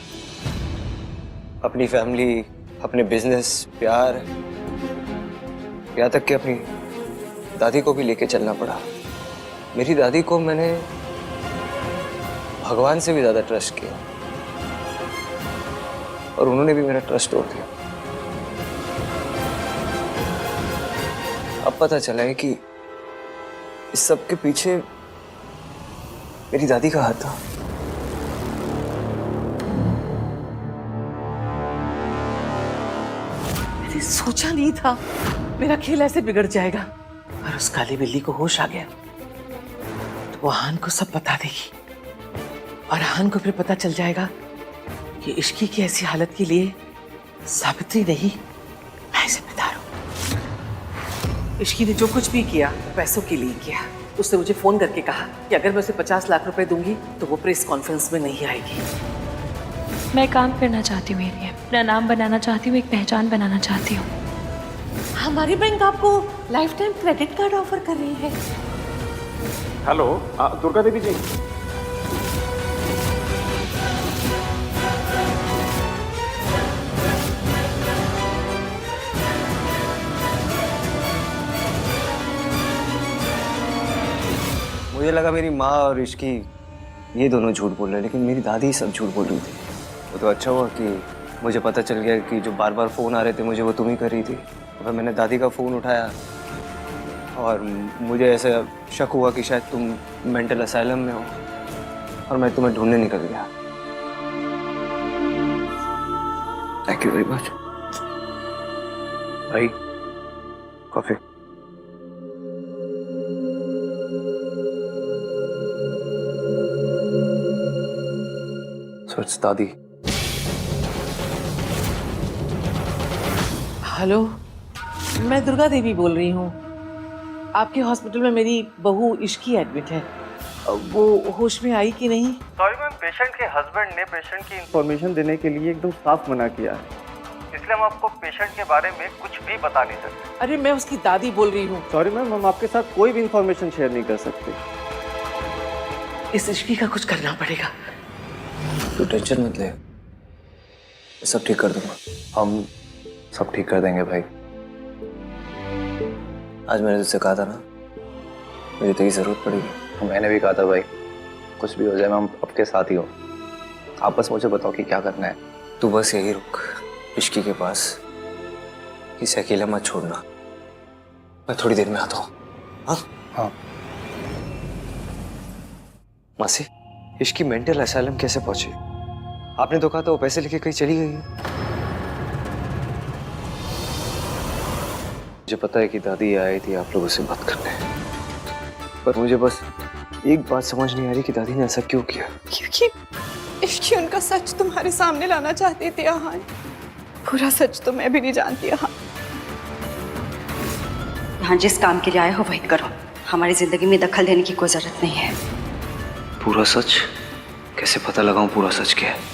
अपनी फैमिली, अपने बिजनेस, प्यार, यहाँ तक कि अपनी दादी को भी लेके चलना पड़ा। मेरी दादी को मैंने भगवान से भी ज्यादा ट्रस्ट किया, और उन्होंने भी मेरा ट्रस्ट तोड़ दिया। अब पता चला है कि इस सब के पीछे मेरी दादी का हाथ था। मैंने सोचा नहीं था मेरा खेल ऐसे बिगड़ जाएगा। और उस काली बिल्ली को होश आ गया तो वो आहान को सब बता देगी और आहान को फिर पता चल जाएगा कि इश्की की ऐसी हालत के लिए सावित्री नहीं, मैं जिम्मेदार हूं। इश्की ने जो कुछ भी किया पैसों के लिए किया। उसने मुझे फोन करके कहा कि अगर मैं उसे 50 लाख रुपए दूंगी तो वो प्रेस कॉन्फ्रेंस में नहीं आएगी। मैं काम करना चाहती हूँ एरिया, अपना नाम बनाना चाहती हूँ, एक पहचान बनाना चाहती हूँ। हमारी बैंक आपको life time credit card offer कर रही है। हेलो दुर्गा देवी जी। मुझे लगा मेरी माँ और इश्की ये दोनों झूठ बोल रहे हैं, लेकिन मेरी दादी सब झूठ बोल रही थी। वो तो अच्छा हुआ कि मुझे पता चल गया कि जो बार बार फ़ोन आ रहे थे मुझे वो तुम ही कर रही थी। और मैंने दादी का फ़ोन उठाया और मुझे ऐसा शक हुआ कि शायद तुम मेंटल असाइलम में हो और मैं तुम्हें ढूंढने निकल गया। थैंक यू वेरी मच भाई। कॉफी। सच दादी। हेलो, मैं दुर्गा देवी बोल रही हूँ। आपके हॉस्पिटल में मेरी बहू इश्की एडमिट है। वो होश में आई कि नहीं? सॉरी मैम, पेशेंट के हस्बैंड ने पेशेंट की इंफॉर्मेशन देने के लिए एकदम साफ मना किया है, इसलिए हम आपको पेशेंट के बारे में कुछ भी बता नहीं सकते। अरे मैं उसकी दादी बोल रही हूँ। सॉरी मैम, हम आपके साथ कोई भी इंफॉर्मेशन शेयर नहीं कर सकते। इस इश्की का कुछ करना पड़ेगा। तू टेंशन मत ले, सब ठीक कर दूंगा। हम सब ठीक कर देंगे भाई। आज मैंने तुझसे कहा था ना, मुझे तेरी जरूरत पड़ेगी। मैंने भी कहा था भाई, कुछ भी हो जाए मैं हम आपके साथ ही हो। आप बस मुझे बताओ कि क्या करना है। तू बस यही रुक इश्की के पास, इसे अकेला मत छोड़ना। मैं थोड़ी देर में आता हूँ। हाँ हाँ। मासी, इश्की मेंटल असाइलम कैसे पहुंची? आपने तो कहा था वो पैसे लेके कहीं चली गई है। मुझे पता है कि दादी आई थी आप लोगों से बात करने, पर मुझे बस एक बात समझ नहीं आ रही कि दादी ने ऐसा क्यों किया। क्योंकि इश्की उनका सच तुम्हारे सामने लाना चाहती थी आहान। पूरा सच तो मैं भी नहीं जानती आहान। यहाँ जिस काम के लिए आए हो वही करो, हमारी जिंदगी में दखल देने की कोई जरूरत नहीं है। पूरा सच कैसे पता लगाऊं? पूरा सच क्या है?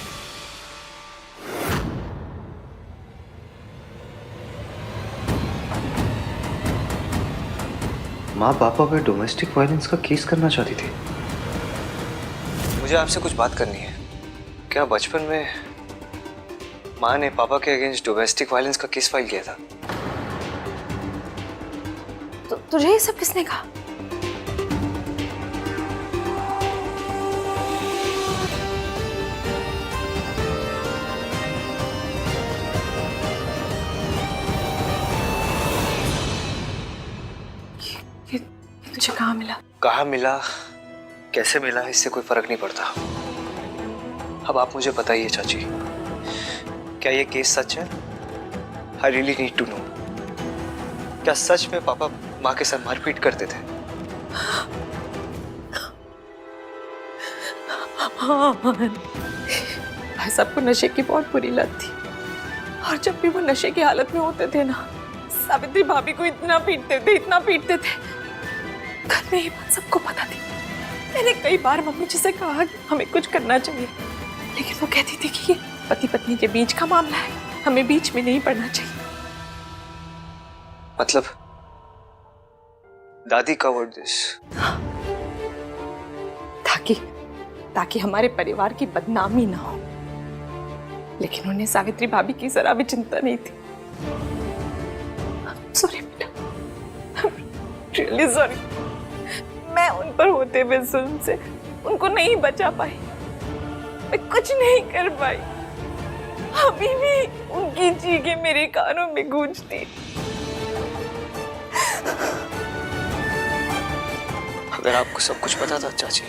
माँ पापा पे डोमेस्टिक वायलेंस का केस करना चाहती थी। मुझे आपसे कुछ बात करनी है। क्या बचपन में माँ ने पापा के अगेंस्ट डोमेस्टिक वायलेंस का केस फाइल किया था? तो तुझे ये सब किसने कहा? तुझे कहाँ मिला? कहाँ मिला, कैसे मिला, इससे कोई फर्क नहीं पड़ता। अब आप मुझे बताइए चाची, क्या ये केस सच है? I really need to know. क्या सच में पापा माँ के साथ मारपीट करते थे? हाँ, भाई साहब को नशे की बहुत बुरी लत थी, और जब भी वो नशे की हालत में होते थे ना, सावित्री भाभी को इतना पीटते थे। घर में ये बात सबको पता थी। मैंने कई बार मम्मी जी से कहा कि हमें कुछ करना चाहिए, लेकिन वो कहती थी कि ये पति पत्नी के बीच का मामला है, हमें बीच में नहीं पड़ना चाहिए। मतलब दादी कवर्ड दिस? ताकि हमारे परिवार की बदनामी ना हो, लेकिन उन्हें सावित्री भाभी की जरा भी चिंता नहीं थी। सॉरी बेटा, रियली सॉरी। मैं उन पर होते हुए जुल्म से उनको नहीं बचा पाई, मैं कुछ नहीं कर पाई। अभी भी उनकी चीखें मेरे कानों में गूंजती। अगर आपको सब कुछ पता था चाची,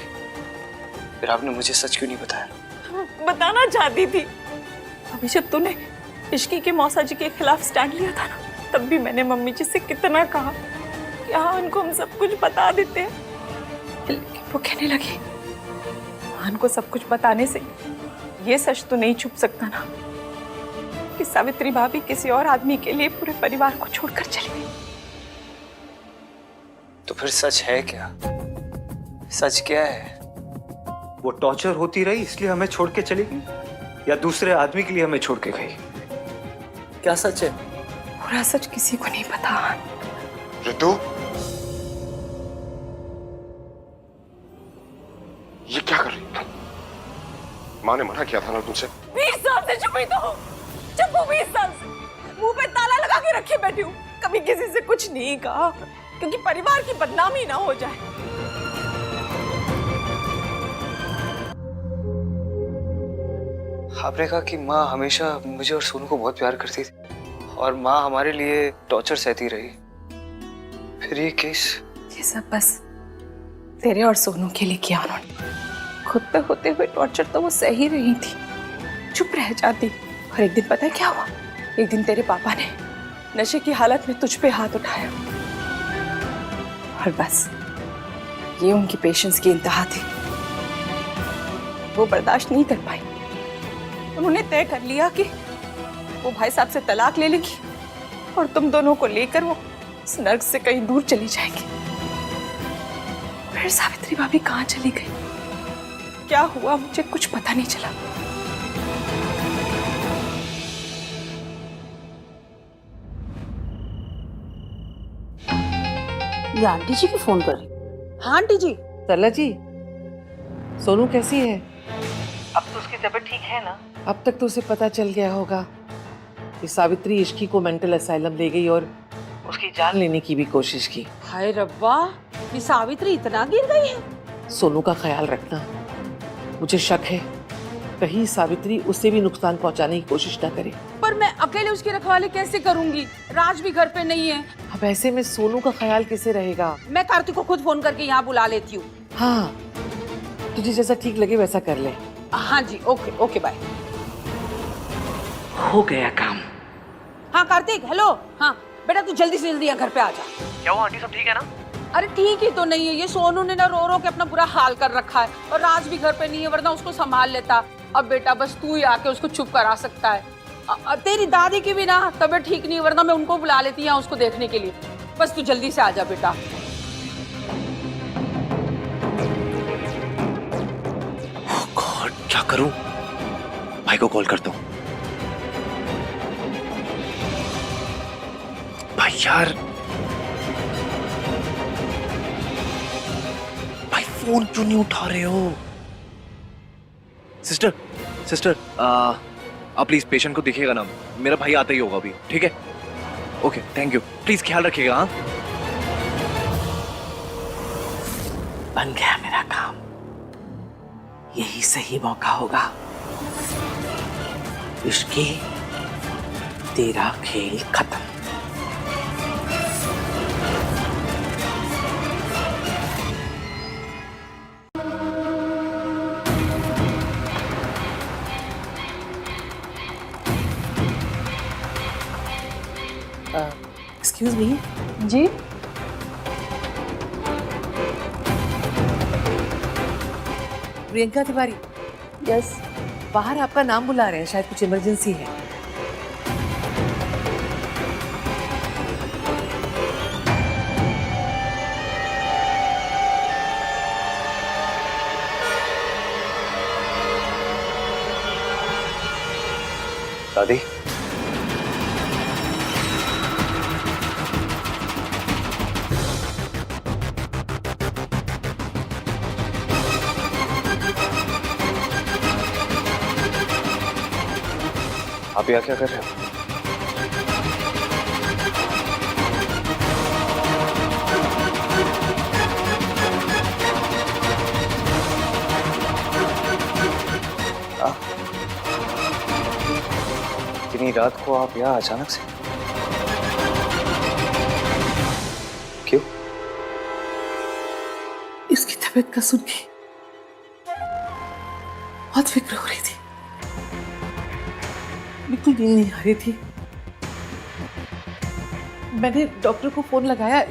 फिर आपने मुझे सच क्यों नहीं बताया? बताना चाहती थी। अभी जब तूने इश्की के मौसा जी के खिलाफ स्टैंड लिया था ना, तब भी मैंने मम्मी जी से कितना कहा कि हाँ उनको हम सब कुछ बता देते हैं, लेकिन वो कहने लगी हाँ को सब कुछ बताने से ये सच तो नहीं छुप सकता ना कि सावित्री भाभी किसी और आदमी के लिए पूरे परिवार को छोड़कर चली गई। तो फिर सच है क्या? सच क्या है? वो टॉर्चर होती रही इसलिए हमें छोड़ के चली गई, या दूसरे आदमी के लिए हमें छोड़ के गई? क्या सच है? पूरा सच किसी को नहीं पता। ऋतु, ये क्या कर रही है? माँ ने मना किया था ना तुमसे। 20 साल से छुपी तो हूँ, चुप हूँ 20 साल से, मुंह पे ताला लगा के रखे बैठी हूँ, कभी किसी से कुछ नहीं कहा क्योंकि परिवार की बदनामी ना हो जाए। आपने कहा कि माँ हमेशा मुझे और सोनू को बहुत प्यार करती थी और माँ हमारे लिए टॉर्चर सहती रही, फिर ये केस? ये सब बस तेरे और सोनू के लिए किया उन्होंने। खुद पे होते हुए टॉर्चर तो वो सह ही रही थी, चुप रह जाती। और एक दिन पता है क्या हुआ? एक दिन तेरे पापा ने नशे की हालत में तुझ पे हाथ उठाया और बस ये उनकी पेशेंस की इंतहा थी। वो बर्दाश्त नहीं कर पाई। उन्होंने तय कर लिया कि वो भाई साहब से तलाक ले लेगी और तुम दोनों को लेकर वो इस नर्क से कहीं दूर चली जाएंगी। फिर सावित्री भाभी कहाँ चली गई, क्या हुआ, मुझे कुछ पता नहीं चला। ये आंटी जी की फोन कर रही? हाँ आंटी जी। सरला जी, सोनू कैसी है? अब तो उसकी तबीयत ठीक है ना? अब तक तो उसे पता चल गया होगा कि सावित्री इश्की को मेंटल असाइलम ले गई और उसकी जान लेने की भी कोशिश की। हाय रब्बा, ये सावित्री इतना गिर गई है। सोनू का ख्याल रखना, मुझे शक है कहीं सावित्री उससे भी नुकसान पहुंचाने की कोशिश ना करे। पर मैं अकेले उसकी रखवाली कैसे करूंगी? राज भी घर पे नहीं है। अब ऐसे में सोनू का ख्याल कैसे रहेगा? मैं कार्तिक को खुद फोन करके यहाँ बुला लेती हूँ। हाँ, तुझे जैसा ठीक लगे वैसा कर ले। हाँ जी, ओके ओके बाय। हो गया काम। हाँ कार्तिक, हेलो। हाँ बेटा तू जल्दी से जल्दी यहाँ घर पे आ जा। क्या हुआ आंटी, सब ठीक है ना? अरे ठीक ही तो नहीं है, ये सोनू ने ना रो रो के अपना बुरा हाल कर रखा है और राज भी घर पे नहीं है, वरना उसको संभाल लेता। अब बेटा बस तू ही आके उसको चुप करा सकता है। तेरी दादी की भी ना तबीयत ठीक नहीं है, वरना मैं उनको बुला लेती हूँ उसको देखने के लिए। बस तू जल्दी से आ जा बेटा। गॉड, क्या करूं? भाई को कॉल करता हूं। भाई यार, भाई फोन क्यों नहीं उठा रहे हो? सिस्टर सिस्टर, आप प्लीज पेशेंट को देखिएगा ना, मेरा भाई आता ही होगा अभी। ठीक है, ओके, थैंक यू। प्लीज ख्याल रखिएगा। हाँ, बन गया मेरा काम। यही सही मौका होगा। इश्की, तेरा खेल खत्म। Excuse me. जी प्रियंका तिवारी। यस। बाहर आपका नाम बुला रहे हैं, शायद कुछ इमरजेंसी है। दादी, आप यहाँ क्या कर रहे हो? इतनी रात को आप यहाँ अचानक से क्यों? इसकी तबीयत का सुन के बहुत फिक्र हो रही थी, बिल्कुल नींद नहीं आ रही थी। मैंने डॉक्टर को फोन लगाया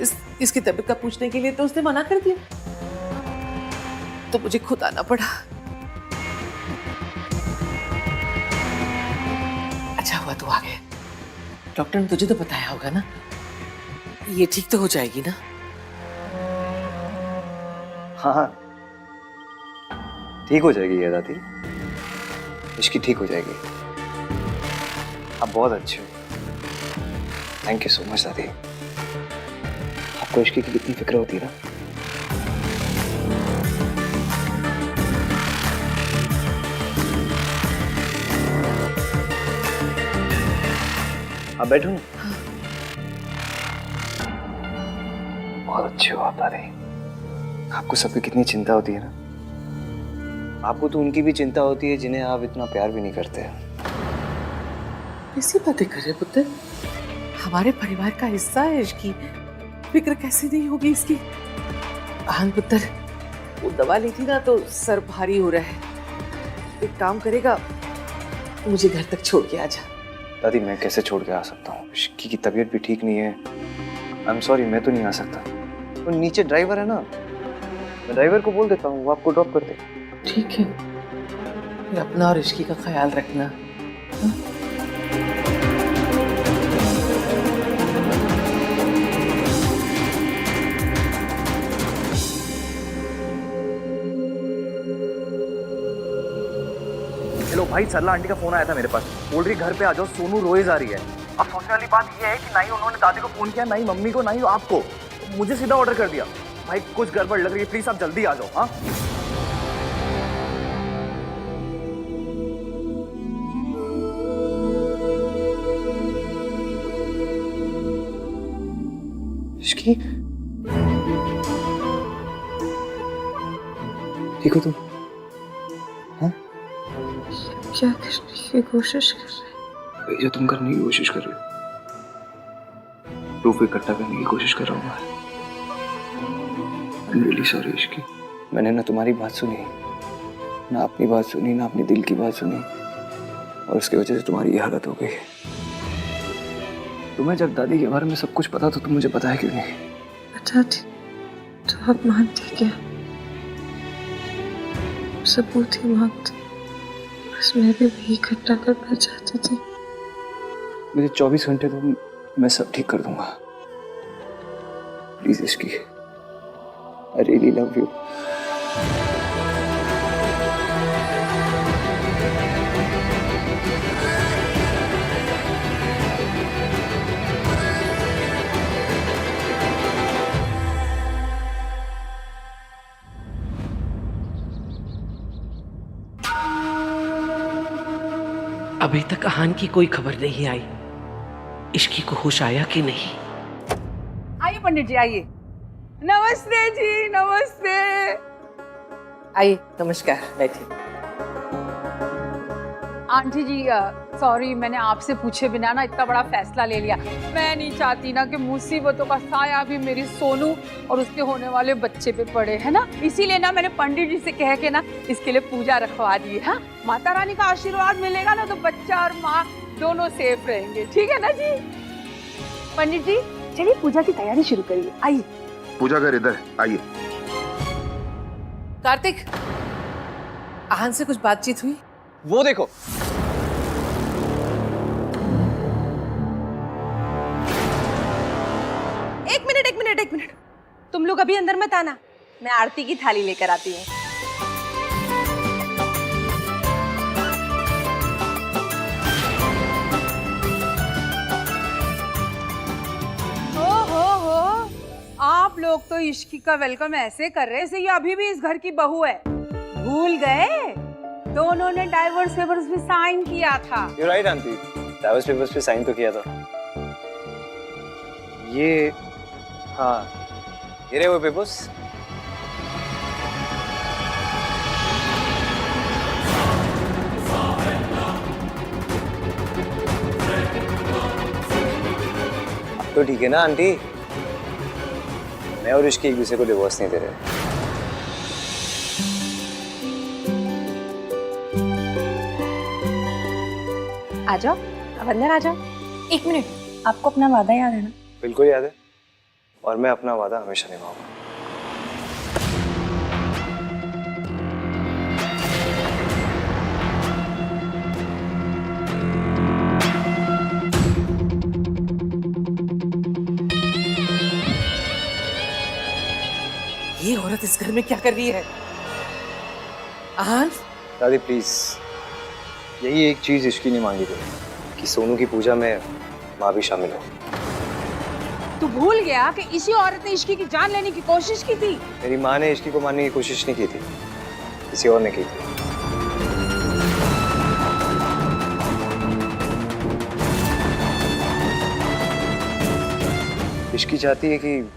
इसकी तबीयत का पूछने के लिए, तो उसने मना कर दिया, तो मुझे खुद आना पड़ा। अच्छा हुआ तू आ गया। डॉक्टर ने तुझे तो बताया होगा ना, ये ठीक तो हो जाएगी ना? हाँ, ठीक हो जाएगी ये दादी, इश्की ठीक हो जाएगी। आप बहुत अच्छे हो, थैंक यू सो मच दादी। आपको इश्की की कितनी फिक्र होती है ना। आप बैठो ना। बहुत अच्छे हो आप दादी। आपको सबकी कितनी चिंता होती है ना। आपको तो उनकी भी चिंता होती है जिन्हें आप इतना प्यार भी नहीं करते। कैसी बातें कर रहे पुत्र, हमारे परिवार का हिस्सा है इसकी, फिक्र कैसे नहीं होगी इसकी। हाँ पुत्र, वो दवा ली थी ना तो सर भारी हो रहा है। एक काम करेगा, मुझे घर तक छोड़ के आ जा। दादी मैं कैसे छोड़ के आ सकता हूँ, इश्की की तबीयत भी ठीक नहीं है। आई एम सॉरी, मैं तो नहीं आ सकता। तो नीचे ड्राइवर है ना, मैं ड्राइवर को बोल देता हूँ, वो आपको ड्रॉप कर दे। ठीक है, फिर अपना और इश्की का ख्याल रखना। हेलो भाई, सरला आंटी का फोन आया था मेरे पास, बोल रही घर पे आ जाओ, सोनू रोए जा रही है। अब सोचने वाली बात यह है कि ना ही उन्होंने दादी को फोन किया, ना ही मम्मी को, ना ही आपको, मुझे सीधा ऑर्डर कर दिया। भाई कुछ गड़बड़ लग रही है, प्लीज आप जल्दी आ जाओ। हाँ इश्की, ठीक हो तुम? हाँ? क्या करने की कोशिश कर रहे वही जो तुम करने की कोशिश कर रहे हो, प्रूफ इकट्ठा करने की कोशिश कर रहा हूँ मैं। I'm really sorry Ishki. मैंने ना तुम्हारी बात सुनी, ना अपनी बात सुनी, ना अपने दिल की बात सुनी, और उसकी वजह से तुम्हारी ये हालत हो गई। तुम्हें जब दादी के बारे में सब कुछ पता तो तुम मुझे बताया क्यों नहीं? बताती तो आप मानते क्या? सबूत ही मांगते, बस मैं भी वही इकट्ठा करना चाहती थी। मुझे 24 घंटे दो, मैं सब ठीक कर दूंगा। Please Ishki, I really love you. अभी तक आहान की कोई खबर नहीं आई, इश्की को होश आया कि नहीं? आइए पंडित जी, आइए। नमस्ते जी, नमस्ते। आइए, नमस्कार, बैठिए। आंटी जी सॉरी, मैंने आपसे पूछे बिना ना इतना बड़ा फैसला ले लिया। मैं नहीं चाहती ना कि मुसीबतों का साया भी मेरी सोनू और उसके होने वाले बच्चे पे पड़े, है ना। इसीलिए ना मैंने पंडित जी से कह के ना इसके लिए पूजा रखवा दी है। माता रानी का आशीर्वाद मिलेगा ना तो बच्चा और माँ दोनों सेफ रहेंगे, ठीक है ना जी। पंडित जी चलिए पूजा की तैयारी शुरू करिए, आइए। पूजा कर इधर आइए। कार्तिक, आहान से कुछ बातचीत हुई? वो देखो, एक मिनट, तुम लोग अभी अंदर मत आना, मैं आरती की थाली लेकर आती हूँ। हो आप लोग तो इश्की का वेलकम ऐसे कर रहे हैं ये अभी भी इस घर की बहू है। भूल गए दोनों ने डाइवोर्स पेपर्स भी साइन किया था। You're right, aunty, divorce papers पे साइन तो किया था। ये हाँ, ये रहे वो पेपर्स। अब तो ठीक है ना आंटी, मैं और इश्की एक दूसरे को डिवोर्स नहीं दे रहे। आ जाओ, अब अंदर आ जाओ। एक मिनट, आपको अपना वादा याद है ना? बिल्कुल याद है, और मैं अपना वादा हमेशा निभाऊंगा। ये औरत इस घर में क्या कर रही है? आहान? दादी प्लीज, यही एक चीज इश्की ने मांगी थी कि सोनू की पूजा में माँ भी शामिल हो। तू भूल गया कि इसी औरत ने इश्की की जान लेने की कोशिश की थी। मेरी माँ ने इश्की को मारने की कोशिश नहीं की थी, किसी और ने की थी। इश्की चाहती है कि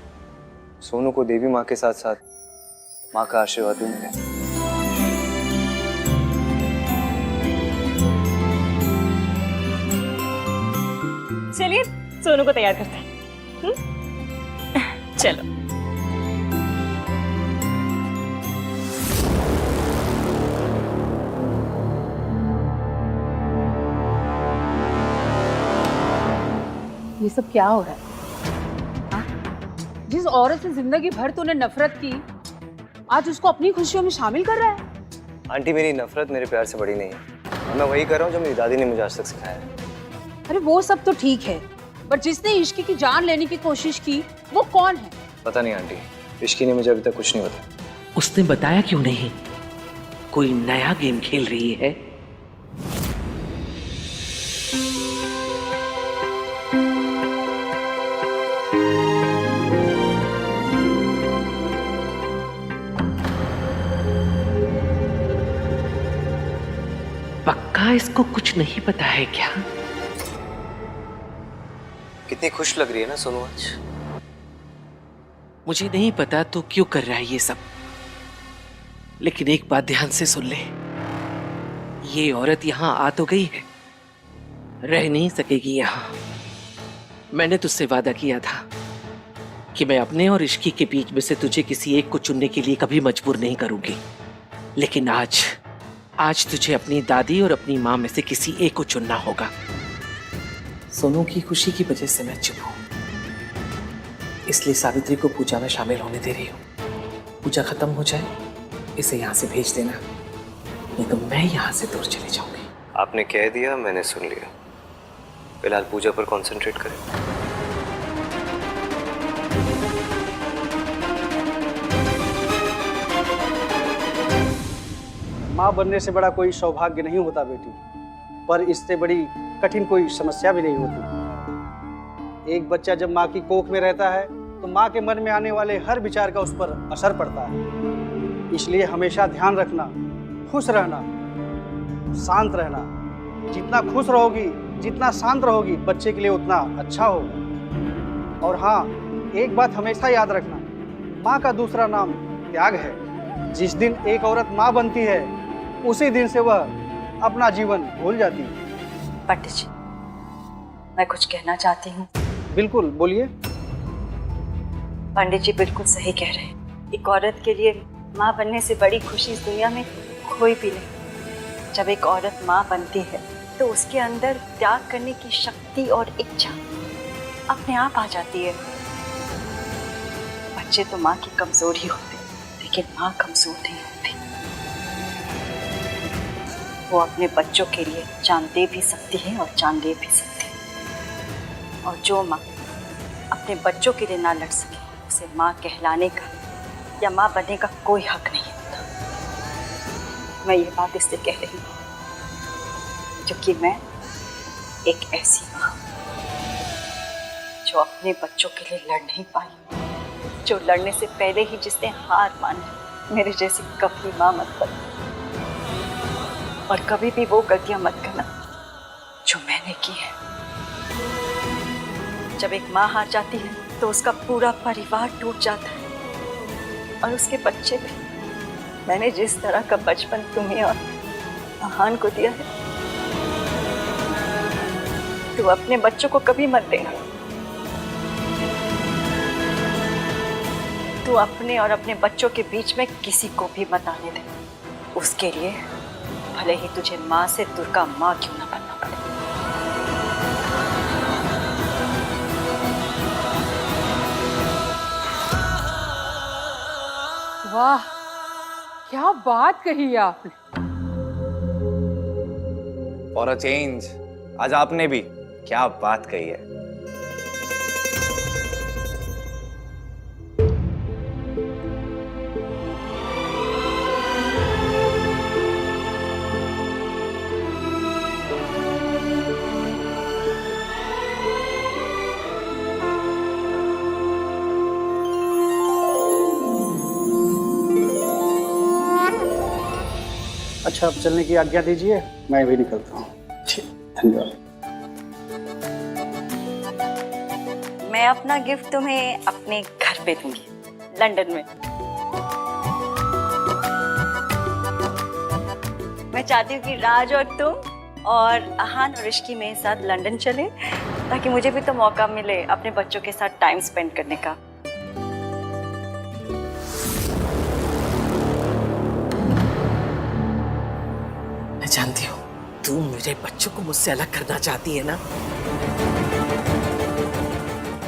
सोनू को देवी माँ के साथ साथ माँ का आशीर्वाद भी मिले। चलिए सोनू को तैयार करते हैं। चलो। ये सब क्या हो रहा है? जिस औरत से जिंदगी भर तूने नफरत की, आज उसको अपनी खुशियों में शामिल कर रहा है। आंटी, मेरी नफरत मेरे प्यार से बड़ी नहीं है, और मैं वही कर रहा हूँ जो मेरी दादी ने मुझे आज तक सिखाया है। अरे वो सब तो ठीक है, पर जिसने इश्की की जान लेने की कोशिश की वो कौन है? पता नहीं आंटी, इश्की ने मुझे अभी तक कुछ नहीं बताया। उसने बताया क्यों नहीं? कोई नया गेम खेल रही है? पक्का इसको कुछ नहीं पता है क्या? कितनी खुश लग रही है ना सोनू आज। मुझे नहीं पता तो क्यों कर रहा है ये सब, लेकिन एक बात ध्यान से सुन ले, ये औरत यहां आ तो गई है, रह नहीं सकेगी यहां। मैंने तुझसे वादा किया था कि मैं अपने और इश्की के बीच में से तुझे किसी एक को चुनने के लिए कभी मजबूर नहीं करूंगी, लेकिन आज तुझे अपनी दादी और अपनी माँ में से किसी एक को चुनना होगा। सोनू की खुशी की वजह से मैं चुप हूं, इसलिए सावित्री को पूजा में शामिल होने दे रही हूँ। पूजा खत्म हो जाए इसे यहाँ से भेज देना, नहीं तो मैं यहाँ से दूर चली जाऊंगी। आपने कह दिया, मैंने सुन लिया। फिलहाल पूजा पर कंसंट्रेट करें। माँ बनने से बड़ा कोई सौभाग्य नहीं होता बेटी, पर इससे बड़ी कठिन कोई समस्या भी नहीं होती। एक बच्चा जब माँ की कोख में रहता है तो माँ के मन में आने वाले हर विचार का उस पर असर पड़ता है। इसलिए हमेशा ध्यान रखना, खुश रहना, शांत रहना। जितना खुश रहोगी, जितना शांत रहोगी, बच्चे के लिए उतना अच्छा होगा। और हाँ, एक बात हमेशा याद रखना, माँ का दूसरा नाम त्याग है। जिस दिन एक औरत माँ बनती है, उसी दिन से वह अपना जीवन भूल जाती है। पंडित जी, मैं कुछ कहना चाहती हूँ। बिल्कुल, बोलिए। पंडित जी बिल्कुल सही कह रहे हैं। एक औरत के लिए माँ बनने से बड़ी खुशी इस दुनिया में कोई भी नहीं। जब एक औरत माँ बनती है तो उसके अंदर त्याग करने की शक्ति और इच्छा अपने आप आ जाती है। बच्चे तो माँ की कमजोरी होते, लेकिन माँ कमजोर नहीं होती। वो अपने बच्चों के लिए जान दे भी सकती है और जान ले भी सकती है। और जो माँ अपने बच्चों के लिए ना लड़ सके, उसे माँ कहलाने का या माँ बनने का कोई हक नहीं होता। मैं ये बात इससे कह रही हूँ क्योंकि मैं एक ऐसी माँ जो अपने बच्चों के लिए लड़ नहीं पाई, जो लड़ने से पहले ही जिसने हार मानी। मेरे जैसी कभी माँ मत बनो, और कभी भी वो गलतियां मत करना जो मैंने की है। जब एक माँ हार जाती है तो उसका पूरा परिवार टूट जाता है, और उसके बच्चे भी। मैंने जिस तरह का बचपन तुम्हें और आहान को दिया है, तू अपने बच्चों को कभी मत देना। तू अपने और अपने बच्चों के बीच में किसी को भी मत आने दे। उसके लिए भले ही तुझे माँ से दुर्गा माँ क्यों ना बनना पड़े। वाह, क्या बात कही है आपने। फॉर अ चेंज आज आपने भी क्या बात कही है। अच्छा, अब चलने की आज्ञा दीजिए, मैं भी निकलता हूँ। ठीक, धन्यवाद। मैं अपना गिफ्ट तुम्हें अपने घर पे दूंगी, लंदन में। मैं चाहती हूँ कि राज और तुम और आहान और ऋषि मेरे साथ लंदन चले, ताकि मुझे भी तो मौका मिले अपने बच्चों के साथ टाइम स्पेंड करने का। मैं जानती हूँ तू मेरे बच्चों को मुझसे अलग करना चाहती है ना।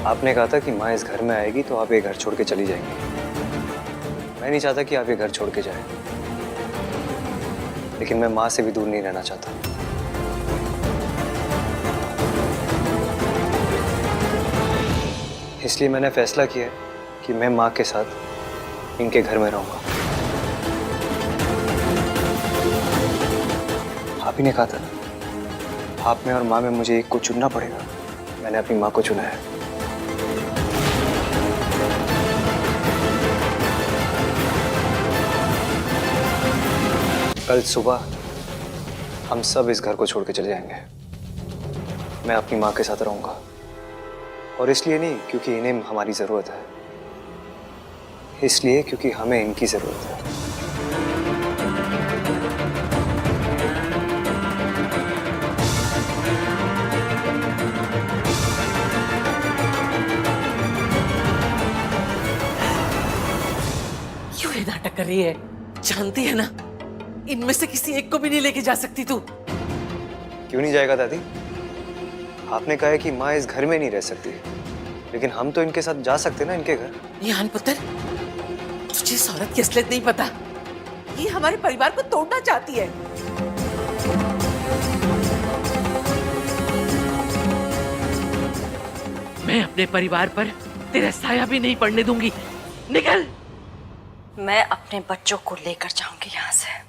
आपने कहा था कि माँ इस घर में आएगी तो आप ये घर छोड़ के चली जाएंगी। मैं नहीं चाहता कि आप ये घर छोड़ के जाएं, लेकिन मैं माँ से भी दूर नहीं रहना चाहता। इसलिए मैंने फैसला किया कि मैं माँ के साथ इनके घर में रहूंगा। आप ही ने कहा था ना, आप में और माँ में मुझे एक को चुनना पड़ेगा। मैंने अपनी माँ को चुना है। कल सुबह हम सब इस घर को छोड़ के चले जाएंगे। मैं अपनी माँ के साथ रहूंगा, और इसलिए नहीं क्योंकि इन्हें हमारी जरूरत है, इसलिए क्योंकि हमें इनकी जरूरत है। क्यों ये नाटक कर रही है? जानती है ना इनमें से किसी एक को भी नहीं लेके जा सकती तू। क्यों नहीं जाएगा दादी? आपने कहा है कि माँ इस घर में नहीं रह सकती, लेकिन हम तो इनके साथ जा सकते ना इनके घर। यान पुत्र, तुझे इस औरत की असलियत नहीं पता। ये हमारे परिवार को तोड़ना चाहती है। मैं अपने परिवार पर तेरा साया भी नहीं पड़ने दूंगी। निकल। मैं अपने बच्चों को लेकर जाऊंगी यहाँ से।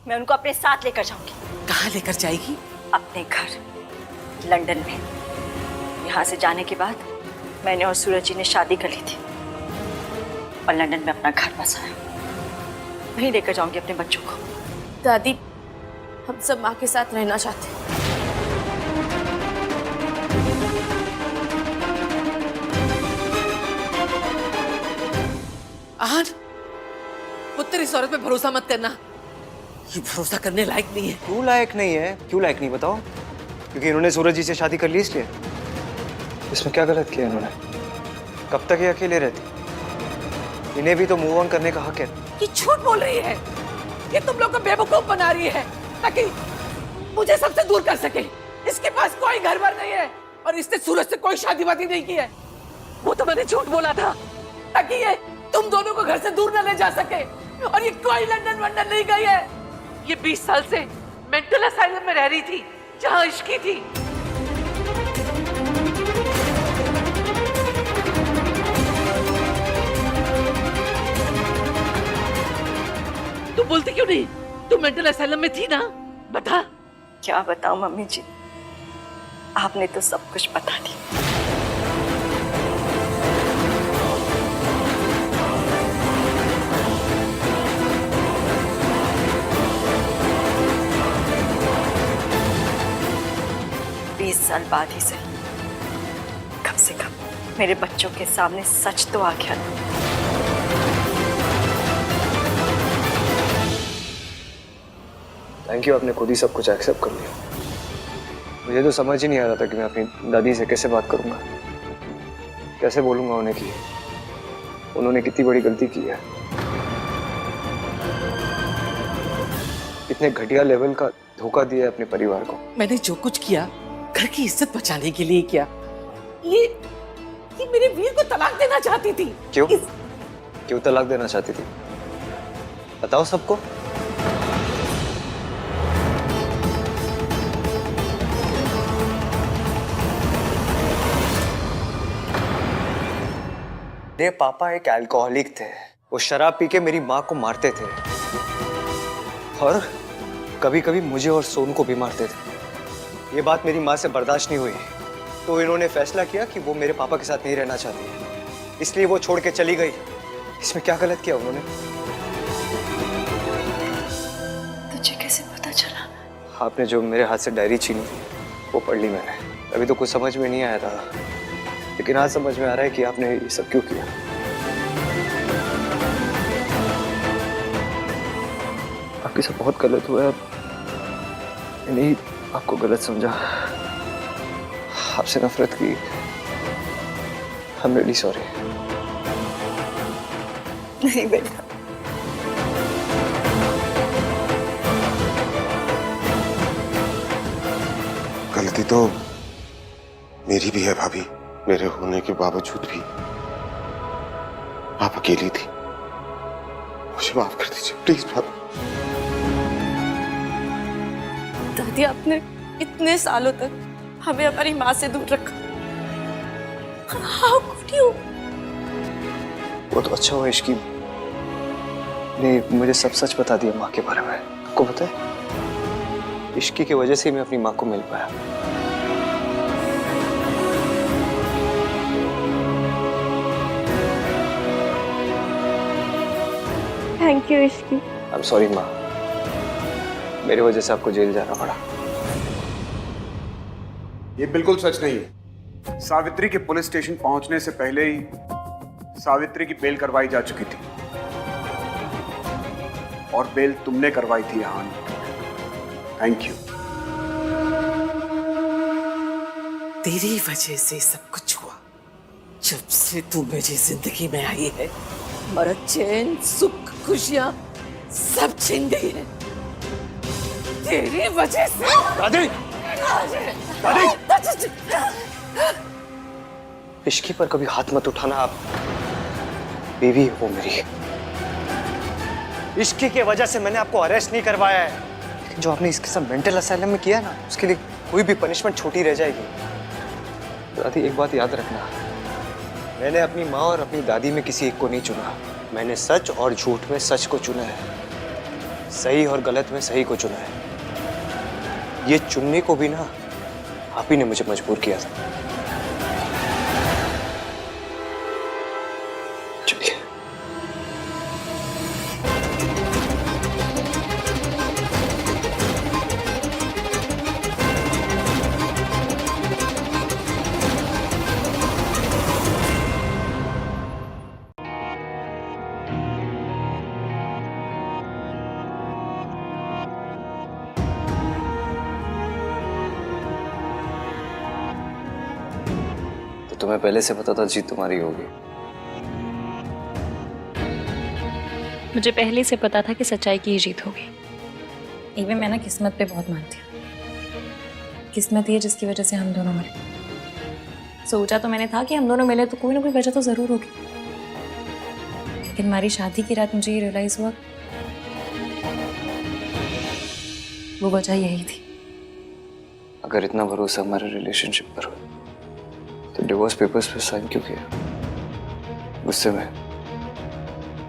मैं उनको अपने साथ लेकर जाऊंगी। कहाँ लेकर जाएगी? अपने घर लंदन में। यहाँ से जाने के बाद मैंने और सूरज जी ने शादी कर ली थी और लंदन में अपना घर बसाया। वहीं लेकर जाऊंगी अपने बच्चों को। दादी, हम सब माँ के साथ रहना चाहते हैं। आहान, पुत्र इस औरत पे भरोसा मत करना। ये भरोसा करने लायक नहीं है। क्यों लायक नहीं है? क्यों लायक नहीं बताओ? क्योंकि इन्होंने सूरज जी से शादी कर ली इसलिए? इसमें क्या गलत किया इन्होंने? कब तक ये अकेले रहती? इन्हें भी तो मूव ऑन करने का हक है। ये झूठ बोल रही है। ये तुम लोग को बेवकूफ बना रही है ताकि मुझे सबसे दूर कर सके। इसके पास कोई घर बार नहीं है और इसने सूरज से कोई शादी वादी नहीं की है। वो तो मैंने झूठ बोला था ताकि ये तुम दोनों को घर से दूर न ले जा सके। और ये कोई लंदन वंदन नहीं गई है। ये 20 साल से मेंटल असाइलम में रह रही थी जहां इश्की थी। तू बोलती क्यों नहीं? तू मेंटल असाइलम में थी ना? बता। क्या बताऊं मम्मी जी, आपने तो सब कुछ बता दिया। साल बाद ही से कम मेरे बच्चों के सामने सच तो आ गया। थैंक यू, आपने खुद ही सब कुछ एक्सेप्ट कर लिया। मुझे तो समझ ही नहीं आ रहा था कि मैं अपनी दादी से कैसे बात करूंगा, कैसे बोलूंगा उन्हें कि उन्होंने कितनी बड़ी गलती की है, कितने घटिया लेवल का धोखा दिया है अपने परिवार को। मैंने जो कुछ किया घर की इज्जत बचाने के लिए किया। ये मेरे वीर को तलाक देना चाहती थी। क्यों? क्यों तलाक देना चाहती थी? बताओ सबको। मेरे पापा एक अल्कोहलिक थे। वो शराब पी के मेरी माँ को मारते थे और कभी कभी मुझे और सोनू को भी मारते थे। ये बात मेरी माँ से बर्दाश्त नहीं हुई, तो इन्होंने फैसला किया कि वो मेरे पापा के साथ नहीं रहना चाहती है, इसलिए वो छोड़ के चली गई। इसमें क्या गलत किया उन्होंने? तुझे कैसे पता चला? आपने जो मेरे हाथ से डायरी छीनी थी वो पढ़ ली मैंने। अभी तो कुछ समझ में नहीं आया था, लेकिन आज समझ में आ रहा है कि आपने ये सब क्यों किया। आपके साथ बहुत गलत हुआ है। मैंने आपको गलत समझा, आपसे नफरत की। I am really sorry. नहीं बेटा, गलती तो मेरी भी है भाभी। मेरे होने के बावजूद भी आप अकेली थी। मुझे माफ कर दीजिए प्लीज भाभी। दादी, आपने इतने सालों तक हमें हमारी माँ से दूर रखा। How could you? वो तो अच्छा हुआ इश्की ने मुझे सब सच बता दिया माँ के बारे में। आपको पता है, इश्की की वजह से मैं अपनी माँ को मिल पाया। Thank you Ishki. I am sorry माँ, मेरी वजह से आपको जेल जाना पड़ा। ये बिल्कुल सच नहीं है। सावित्री के पुलिस स्टेशन पहुंचने से पहले ही सावित्री की बेल करवाई जा चुकी थी, और बेल तुमने करवाई थी यहाँ। Thank you. तेरी वजह से सब कुछ हुआ। जब से तू मेरी जिंदगी में आई है, हमारा चैन, सुख, खुशियां सब छीन गई है तेरी वजह से। दादी, दादी, इश्की पर कभी हाथ मत उठाना। आप बीवी है वो मेरी। इश्की की वजह से मैंने आपको अरेस्ट नहीं करवाया है, लेकिन जो आपने इसके साथ मेंटल असाइलम में किया ना, उसके लिए कोई भी पनिशमेंट छोटी रह जाएगी। दादी, एक बात याद रखना, मैंने अपनी माँ और अपनी दादी में किसी एक को नहीं चुना। मैंने सच और झूठ में सच को चुना है, सही और गलत में सही को चुना है। ये चुनने को भी ना आप ही ने मुझे मजबूर किया था। चलिए। तुम्हें पहले से पता था जीत तुम्हारी होगी? मुझे पहले से पता था कि सच्चाई की ही जीत होगी। इवन मैं ना किस्मत पे बहुत मानती हूँ। किस्मत ही है जिसकी वजह से हम दोनों मिले। सोचा तो मैंने था कि हम दोनों मिले तो कोई ना कोई वजह तो जरूर होगी, लेकिन हमारी शादी की रात मुझे ये रियलाइज हुआ वो वजह यही थी। अगर इतना भरोसा हमारे रिलेशनशिप पर हो तो डिवोर्स पेपर्स पे साइन क्यों किया? गुस्से में?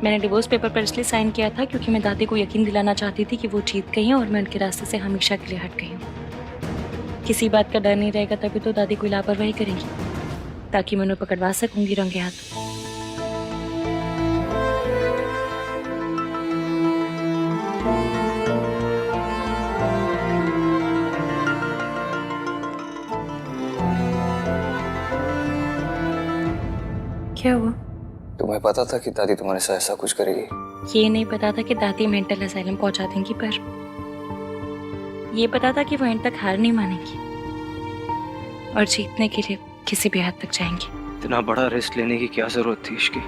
मैंने डिवोर्स पेपर पर इसलिए साइन किया था क्योंकि मैं दादी को यकीन दिलाना चाहती थी कि वो जीत गई हैं और मैं उनके रास्ते से हमेशा के लिए हट गई हूँ। किसी बात का डर नहीं रहेगा तभी तो दादी कोई लापरवाही करेंगी, ताकि मैं उन्हें पकड़वा सकूंगी रंगे हाथ। क्या हुआ? तुम्हें पता था कि दादी तुम्हारे साथ ऐसा कुछ करेगी? ये नहीं पता था कि दादी मेंटल असाइलम पहुंचा देंगी, पर ये पता था कि वो एंड तक हार नहीं मानेंगी और जीतने के लिए किसी भी हद तक जाएंगी। इतना बड़ा रिस्क लेने की क्या जरूरत थी इसकी?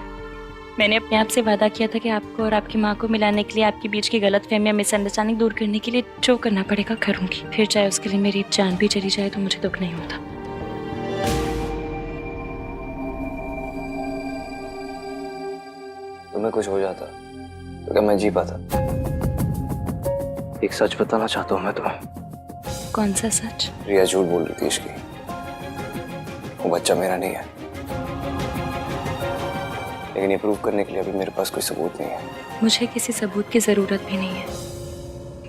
मैंने अपने आप से वादा किया था कि आपको और आपकी माँ को मिलाने के लिए, आपके बीच की गलतफहमियां, मिसअंडरस्टैंडिंग दूर करने के लिए जो करना पड़ेगा करूंगी। फिर चाहे उसके लिए मेरी जान भी चली जाए तो मुझे दुख नहीं होता। तुम्हें कुछ हो जाता तो क्या मैं जी पाता? एक सच बताना चाहता हूँ मैं तुम्हें। कौन सा सच? रिया झूठ बोल रही थी इसकी। वो बच्चा मेरा नहीं है, लेकिन ये प्रूव करने के लिए अभी मेरे पास कोई सबूत नहीं है। मुझे किसी सबूत की जरूरत भी नहीं है।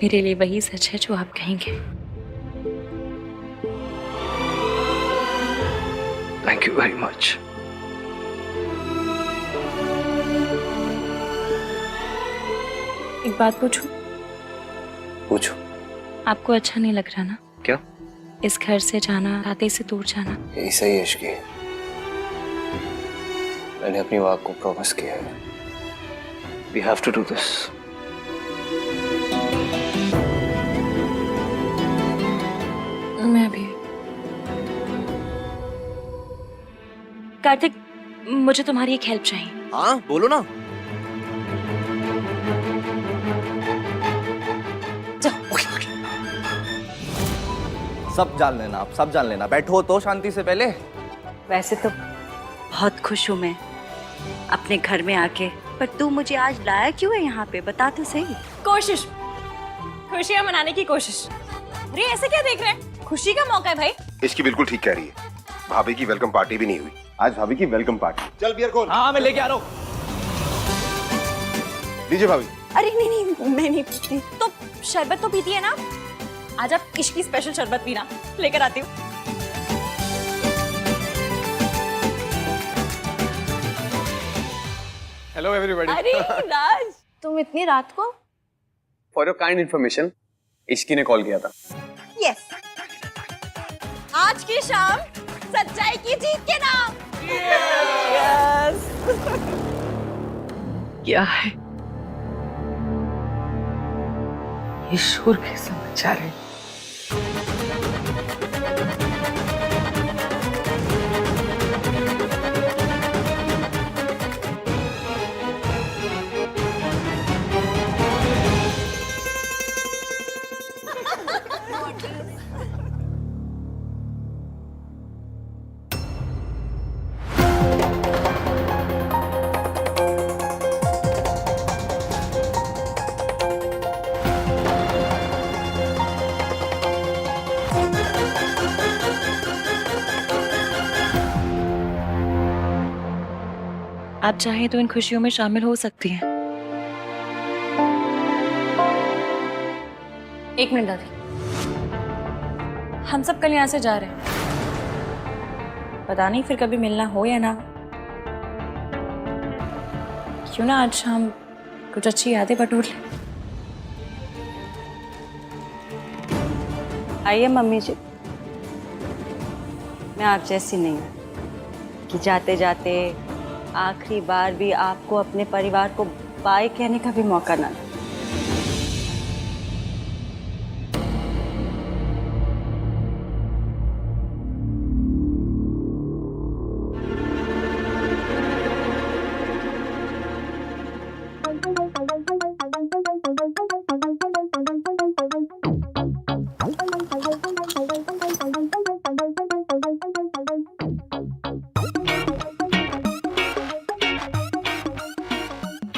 मेरे लिए वही सच है जो आप कहेंगे। Thank you very much. एक बात पूछूं? पूछो। आपको अच्छा नहीं लग रहा ना? क्या? इस घर से जाना, राधे से दूर जाना। यही सही है इश्की। मैंने अपनी वाक को प्रॉमिस किया है। We have to do this. मैं भी। कार्तिक, मुझे तुम्हारी एक हेल्प चाहिए। हाँ बोलो ना। सब जान लेना, आप सब जान लेना। बैठो तो शांति से पहले। वैसे तो बहुत खुश हूँ मैं अपने घर में आके, पर तू मुझे आज लाया क्यों है यहाँ पे, बता तो सही। कोशिश, खुशियाँ मनाने की कोशिश। अरे ऐसे क्या देख रहे हैं? खुशी का मौका है भाई। इसकी बिल्कुल ठीक कह रही है। भाभी की वेलकम पार्टी भी नहीं हुई। आज भाभी की वेलकम पार्टी। चल बियर खोल। हाँ मैं लेके आ रहा हूँ। लीजिए भाभी। अरे नहीं नहीं, मैं नहीं पीती। तो शरबत तो पीती है ना? आज आप इश्की स्पेशल शरबत पीना, लेकर आती हूँ। Hello everybody. अरे राज, तुम इतनी रात को? For your kind information, Ishki ने कॉल किया था। यस, आज की शाम सच्चाई की जीत के नाम। यस। क्या है ये शोर के समाचार है? आप चाहें तो इन खुशियों में शामिल हो सकती हैं। एक मिनट दादी, हम सब कल यहाँ से जा रहे हैं। पता नहीं फिर कभी मिलना हो या ना। क्यों ना आज शाम कुछ अच्छी यादें बटोर लें। आइए मम्मी जी, मैं आप जैसी नहीं हूँ कि जाते जाते आखिरी बार भी आपको अपने परिवार को बाय कहने का भी मौका ना दे।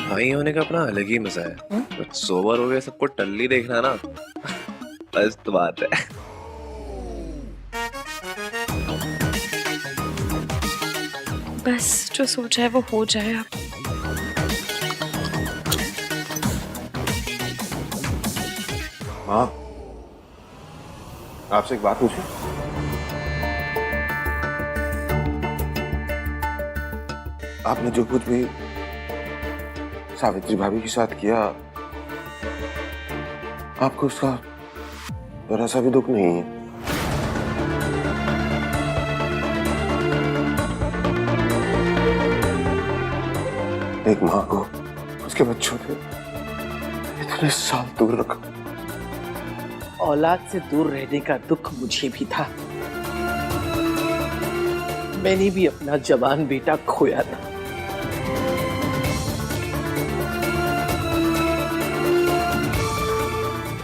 भाई होने का अपना अलग ही मजा है। कुछ सोबर हो गए सबको टल्ली देखना ना, बस तो बात है। बस जो सोचा है वो हो जाए। आप माँ, आपसे एक बात पूछूं? आपने जो कुछ भी सावित्री भाभी के साथ किया, आपको उसका जरा सा भी दुख नहीं है? एक माँ को उसके बच्चों से इतने साल दूर रखा। औलाद से दूर रहने का दुख मुझे भी था। मैंने भी अपना जवान बेटा खोया था।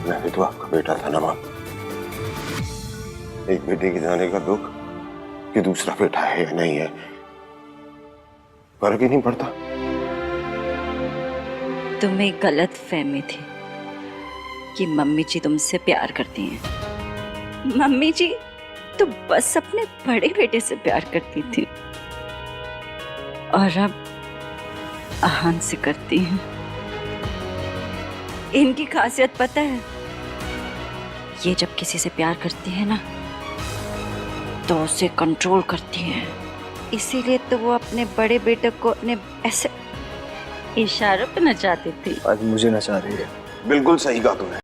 मैं भी तो आपका बेटा था ना माँ। एक बेटे के जाने का दुख कि दूसरा बेटा है या नहीं है, फर्क ही नहीं पड़ता। तुम्हें गलत फहमी थी कि मम्मी जी तुमसे प्यार करती हैं। मम्मी जी तो बस अपने बड़े बेटे से प्यार करती थी और अब आहान से करती हैं। इनकी खासियत पता है, ये जब किसी से प्यार करती है ना तो उसे कंट्रोल करती है। इसीलिए तो वो अपने बड़े बेटे को अपने ऐसे इशारों पे नचाती थी। आज मुझे नचा रही है। बिल्कुल सही कहा तुमने।